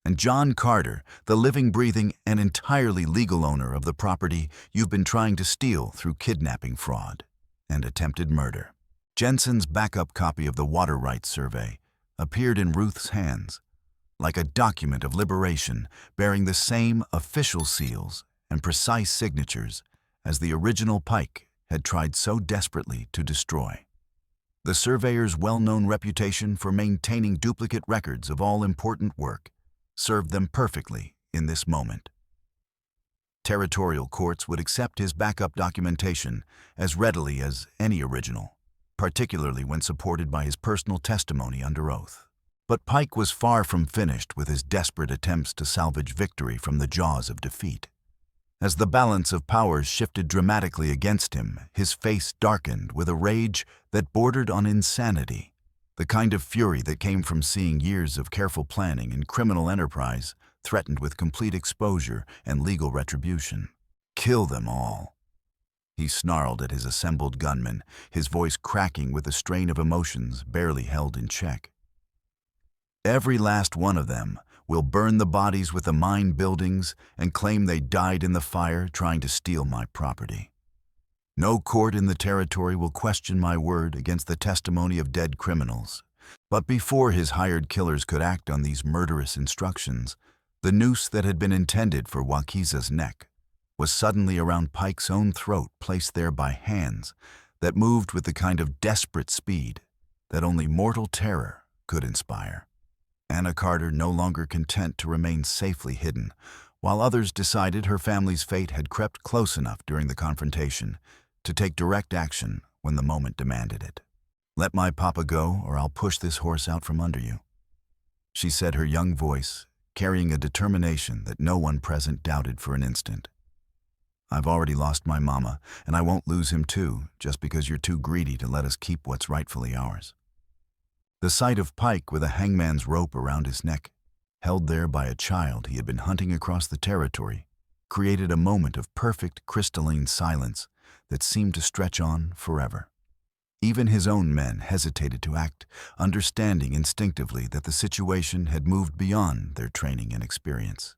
And John Carter, the living, breathing, and entirely legal owner of the property you've been trying to steal through kidnapping, fraud, and attempted murder. Jensen's backup copy of the Water Rights Survey appeared in Ruth's hands, like a document of liberation bearing the same official seals and precise signatures as the original Pike had tried so desperately to destroy. The surveyor's well-known reputation for maintaining duplicate records of all important work served them perfectly in this moment. Territorial courts would accept his backup documentation as readily as any original, particularly when supported by his personal testimony under oath. But Pike was far from finished with his desperate attempts to salvage victory from the jaws of defeat. As the balance of powers shifted dramatically against him, his face darkened with a rage that bordered on insanity, the kind of fury that came from seeing years of careful planning and criminal enterprise threatened with complete exposure and legal retribution. Kill them all. He snarled at his assembled gunmen, his voice cracking with a strain of emotions barely held in check. Every last one of them will burn the bodies with the mine buildings and claim they died in the fire trying to steal my property. No court in the territory will question my word against the testimony of dead criminals. But before his hired killers could act on these murderous instructions, the noose that had been intended for Wakiza's neck was suddenly around Pike's own throat, placed there by hands that moved with the kind of desperate speed that only mortal terror could inspire. Anna Carter, no longer content to remain safely hidden, while others decided her family's fate had crept close enough during the confrontation to take direct action when the moment demanded it. "Let my papa go, or I'll push this horse out from under you," she said, her young voice carrying a determination that no one present doubted for an instant. "I've already lost my mama, and I won't lose him too, just because you're too greedy to let us keep what's rightfully ours." The sight of Pike with a hangman's rope around his neck, held there by a child he had been hunting across the territory, created a moment of perfect crystalline silence that seemed to stretch on forever. Even his own men hesitated to act, understanding instinctively that the situation had moved beyond their training and experience,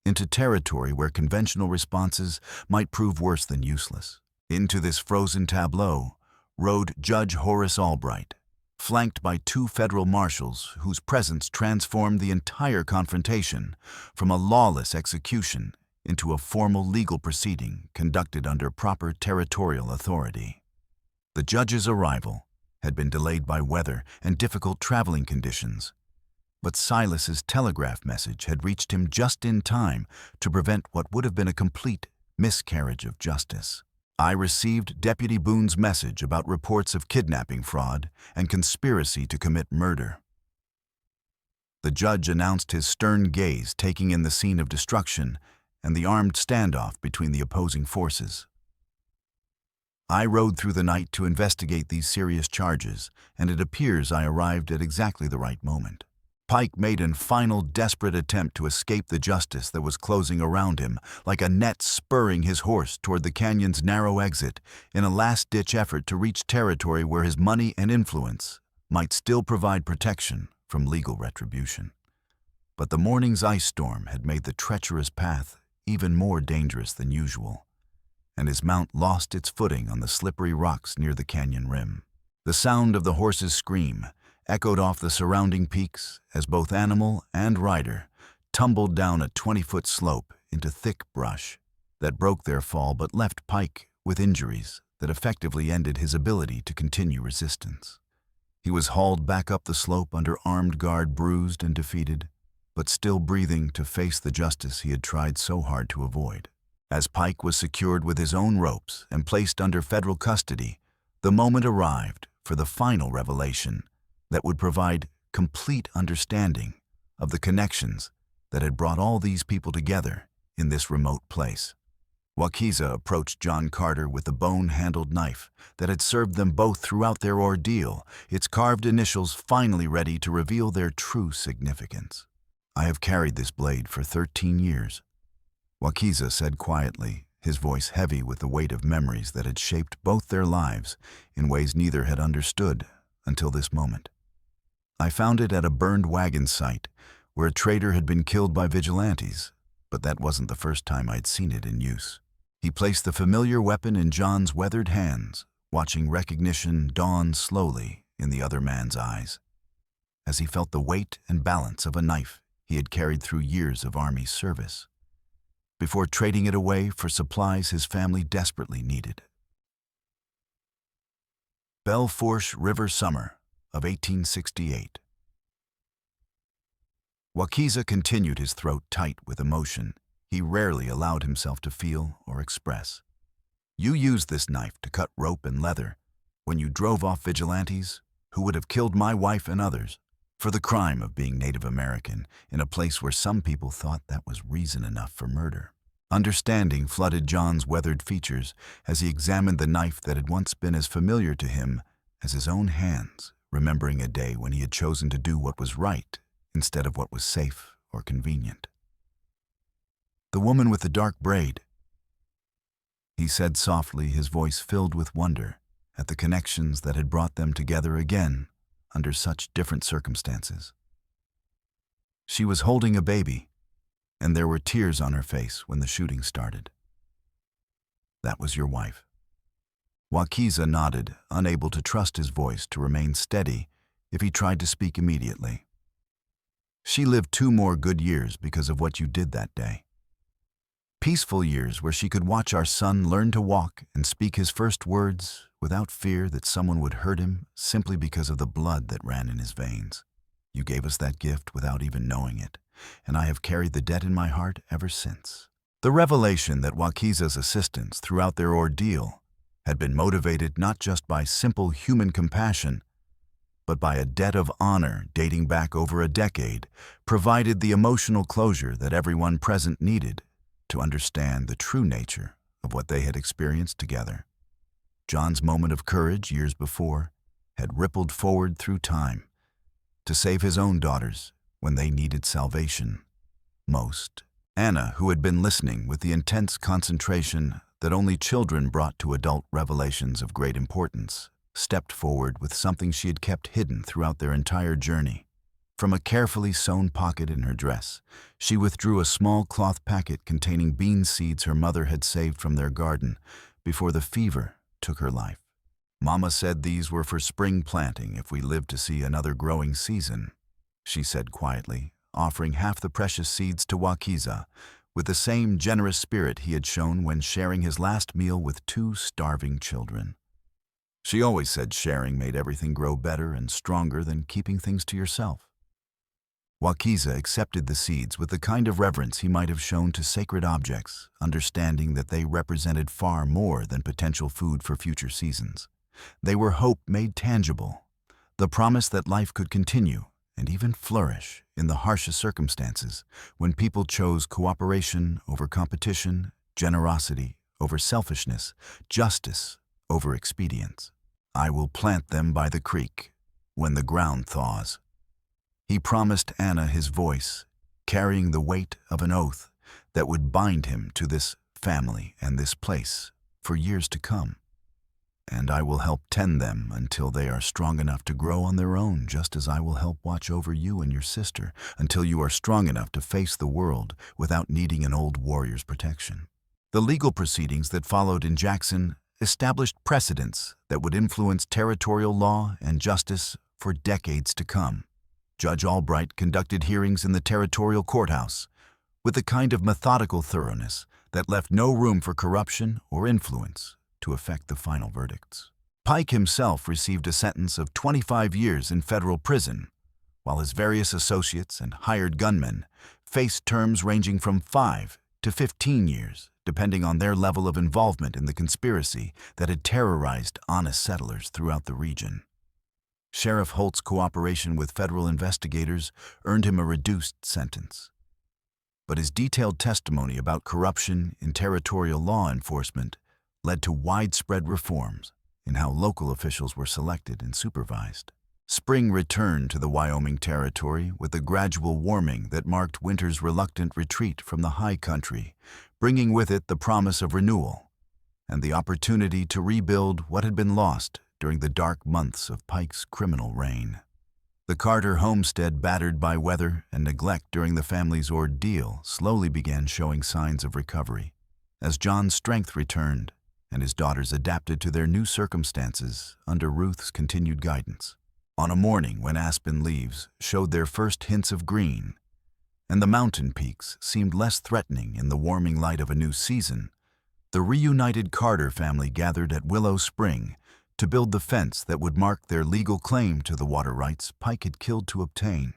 into territory where conventional responses might prove worse than useless. Into this frozen tableau rode Judge Horace Albright, flanked by two federal marshals whose presence transformed the entire confrontation from a lawless execution into a formal legal proceeding conducted under proper territorial authority. The judge's arrival had been delayed by weather and difficult traveling conditions, But Silas's telegraph message had reached him just in time to prevent what would have been a complete miscarriage of justice. I received Deputy Boone's message about reports of kidnapping fraud and conspiracy to commit murder. The judge announced his stern gaze taking in the scene of destruction and the armed standoff between the opposing forces. I rode through the night to investigate these serious charges, and it appears I arrived at exactly the right moment. Pike made a final desperate attempt to escape the justice that was closing around him, like a net spurring his horse toward the canyon's narrow exit in a last-ditch effort to reach territory where his money and influence might still provide protection from legal retribution. But the morning's ice storm had made the treacherous path even more dangerous than usual, and his mount lost its footing on the slippery rocks near the canyon rim. The sound of the horse's scream echoed off the surrounding peaks as both animal and rider tumbled down a 20-foot slope into thick brush that broke their fall but left Pike with injuries that effectively ended his ability to continue resistance. He was hauled back up the slope under armed guard, bruised and defeated, but still breathing to face the justice he had tried so hard to avoid. As Pike was secured with his own ropes and placed under federal custody, the moment arrived for the final revelation that would provide complete understanding of the connections that had brought all these people together in this remote place. Wakiza approached John Carter with the bone-handled knife that had served them both throughout their ordeal, its carved initials finally ready to reveal their true significance. "I have carried this blade for 13 years, Wakiza said quietly, his voice heavy with the weight of memories that had shaped both their lives in ways neither had understood until this moment. "I found it at a burned wagon site where a trader had been killed by vigilantes, but that wasn't the first time I'd seen it in use." He placed the familiar weapon in John's weathered hands, watching recognition dawn slowly in the other man's eyes, as he felt the weight and balance of a knife he had carried through years of Army service, before trading it away for supplies his family desperately needed. Belfourche River Summer of 1868. Wakiza continued, his throat tight with emotion he rarely allowed himself to feel or express. "You used this knife to cut rope and leather when you drove off vigilantes who would have killed my wife and others for the crime of being Native American in a place where some people thought that was reason enough for murder." Understanding flooded John's weathered features as he examined the knife that had once been as familiar to him as his own hands, remembering a day when he had chosen to do what was right instead of what was safe or convenient. "The woman with the dark braid," he said softly, his voice filled with wonder at the connections that had brought them together again under such different circumstances. "She was holding a baby, and there were tears on her face when the shooting started." "That was your wife." Wakiza nodded, unable to trust his voice to remain steady if he tried to speak immediately. "She lived 2 more good years because of what you did that day. Peaceful years where she could watch our son learn to walk and speak his first words without fear that someone would hurt him simply because of the blood that ran in his veins. You gave us that gift without even knowing it, and I have carried the debt in my heart ever since." The revelation that Wakiza's assistance throughout their ordeal had been motivated not just by simple human compassion, but by a debt of honor dating back over a decade, provided the emotional closure that everyone present needed to understand the true nature of what they had experienced together. John's moment of courage years before had rippled forward through time to save his own daughters when they needed salvation most. Anna, who had been listening with the intense concentration that only children brought to adult revelations of great importance, stepped forward with something she had kept hidden throughout their entire journey. From a carefully sewn pocket in her dress, she withdrew a small cloth packet containing bean seeds her mother had saved from their garden before the fever took her life. "Mama said these were for spring planting if we lived to see another growing season," she said quietly, offering half the precious seeds to Wakiza with the same generous spirit he had shown when sharing his last meal with 2 starving children. "She always said sharing made everything grow better and stronger than keeping things to yourself." Wakiza accepted the seeds with the kind of reverence he might have shown to sacred objects, understanding that they represented far more than potential food for future seasons. They were hope made tangible, the promise that life could continue and even flourish in the harshest circumstances when people chose cooperation over competition, generosity over selfishness, justice over expedience. I will plant them by the creek when the ground thaws. He promised Anna his voice, carrying the weight of an oath that would bind him to this family and this place for years to come. And I will help tend them until they are strong enough to grow on their own, just as I will help watch over you and your sister until you are strong enough to face the world without needing an old warrior's protection. The legal proceedings that followed in Jackson established precedents that would influence territorial law and justice for decades to come. Judge Albright conducted hearings in the territorial courthouse with the kind of methodical thoroughness that left no room for corruption or influence to affect the final verdicts. Pike himself received a sentence of 25 years in federal prison, while his various associates and hired gunmen faced terms ranging from 5 to 15 years, depending on their level of involvement in the conspiracy that had terrorized honest settlers throughout the region. Sheriff Holt's cooperation with federal investigators earned him a reduced sentence. But his detailed testimony about corruption in territorial law enforcement led to widespread reforms in how local officials were selected and supervised. Spring returned to the Wyoming Territory with a gradual warming that marked winter's reluctant retreat from the high country, bringing with it the promise of renewal and the opportunity to rebuild what had been lost during the dark months of Pike's criminal reign. The Carter homestead, battered by weather and neglect during the family's ordeal, slowly began showing signs of recovery. As John's strength returned and his daughters adapted to their new circumstances under Ruth's continued guidance. On a morning when aspen leaves showed their first hints of green, and the mountain peaks seemed less threatening in the warming light of a new season, the reunited Carter family gathered at Willow Spring to build the fence that would mark their legal claim to the water rights Pike had killed to obtain.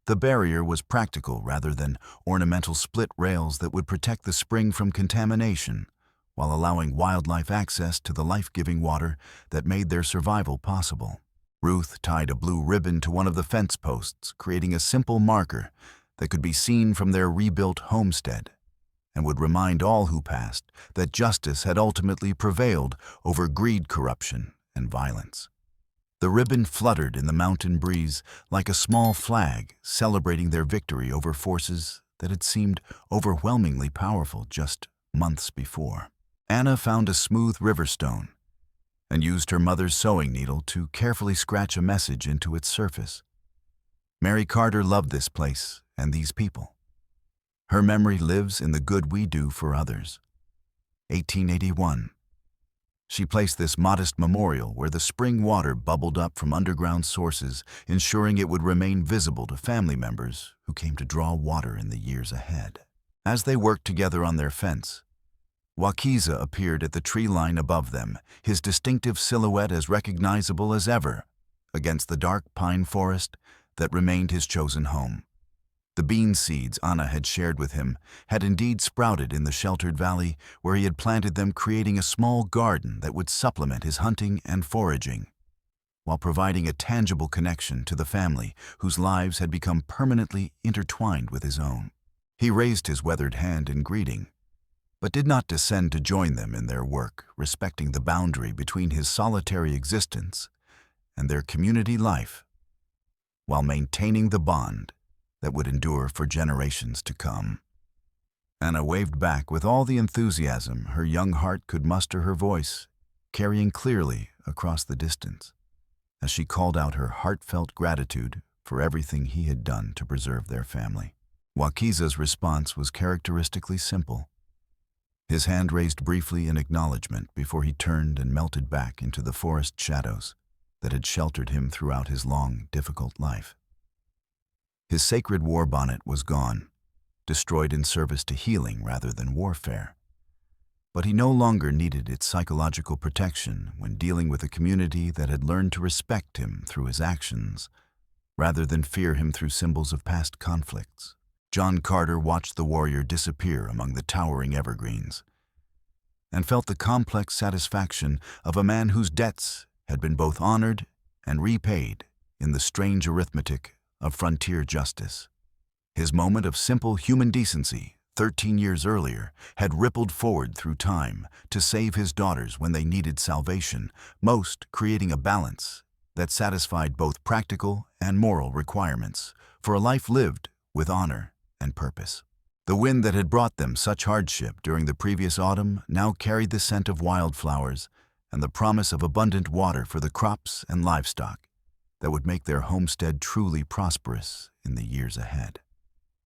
The barrier was practical rather than ornamental split rails that would protect the spring from contamination, while allowing wildlife access to the life-giving water that made their survival possible. Ruth tied a blue ribbon to one of the fence posts, creating a simple marker that could be seen from their rebuilt homestead and would remind all who passed that justice had ultimately prevailed over greed, corruption, and violence. The ribbon fluttered in the mountain breeze like a small flag celebrating their victory over forces that had seemed overwhelmingly powerful just months before. Anna found a smooth river stone and used her mother's sewing needle to carefully scratch a message into its surface. Mary Carter loved this place and these people. Her memory lives in the good we do for others. 1881. She placed this modest memorial where the spring water bubbled up from underground sources, ensuring it would remain visible to family members who came to draw water in the years ahead. As they worked together on their fence, Wakiza appeared at the tree line above them, his distinctive silhouette as recognizable as ever against the dark pine forest that remained his chosen home. The bean seeds Anna had shared with him had indeed sprouted in the sheltered valley where he had planted them, creating a small garden that would supplement his hunting and foraging, while providing a tangible connection to the family whose lives had become permanently intertwined with his own. He raised his weathered hand in greeting, but did not descend to join them in their work, respecting the boundary between his solitary existence and their community life, while maintaining the bond that would endure for generations to come. Anna waved back with all the enthusiasm her young heart could muster, her voice carrying clearly across the distance, as she called out her heartfelt gratitude for everything he had done to preserve their family. Wakiza's response was characteristically simple. His hand raised briefly in acknowledgement before he turned and melted back into the forest shadows that had sheltered him throughout his long, difficult life. His sacred war bonnet was gone, destroyed in service to healing rather than warfare. But he no longer needed its psychological protection when dealing with a community that had learned to respect him through his actions rather than fear him through symbols of past conflicts. John Carter watched the warrior disappear among the towering evergreens and felt the complex satisfaction of a man whose debts had been both honored and repaid in the strange arithmetic of frontier justice. His moment of simple human decency, 13 years earlier, had rippled forward through time to save his daughters when they needed salvation, most creating a balance that satisfied both practical and moral requirements for a life lived with honor and purpose. The wind that had brought them such hardship during the previous autumn now carried the scent of wildflowers and the promise of abundant water for the crops and livestock that would make their homestead truly prosperous in the years ahead.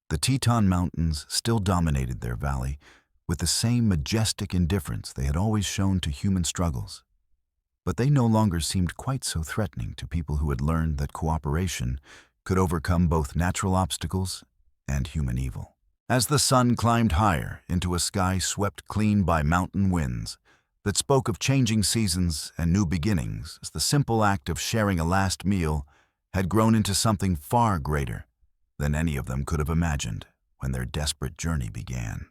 The Teton Mountains still dominated their valley with the same majestic indifference they had always shown to human struggles, but they no longer seemed quite so threatening to people who had learned that cooperation could overcome both natural obstacles and human evil. As the sun climbed higher into a sky swept clean by mountain winds that spoke of changing seasons and new beginnings, the simple act of sharing a last meal had grown into something far greater than any of them could have imagined when their desperate journey began.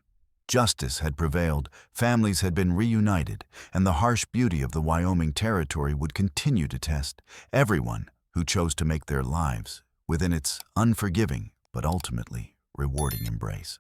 Justice had prevailed, families had been reunited, and the harsh beauty of the Wyoming Territory would continue to test everyone who chose to make their lives within its unforgiving but ultimately rewarding embrace.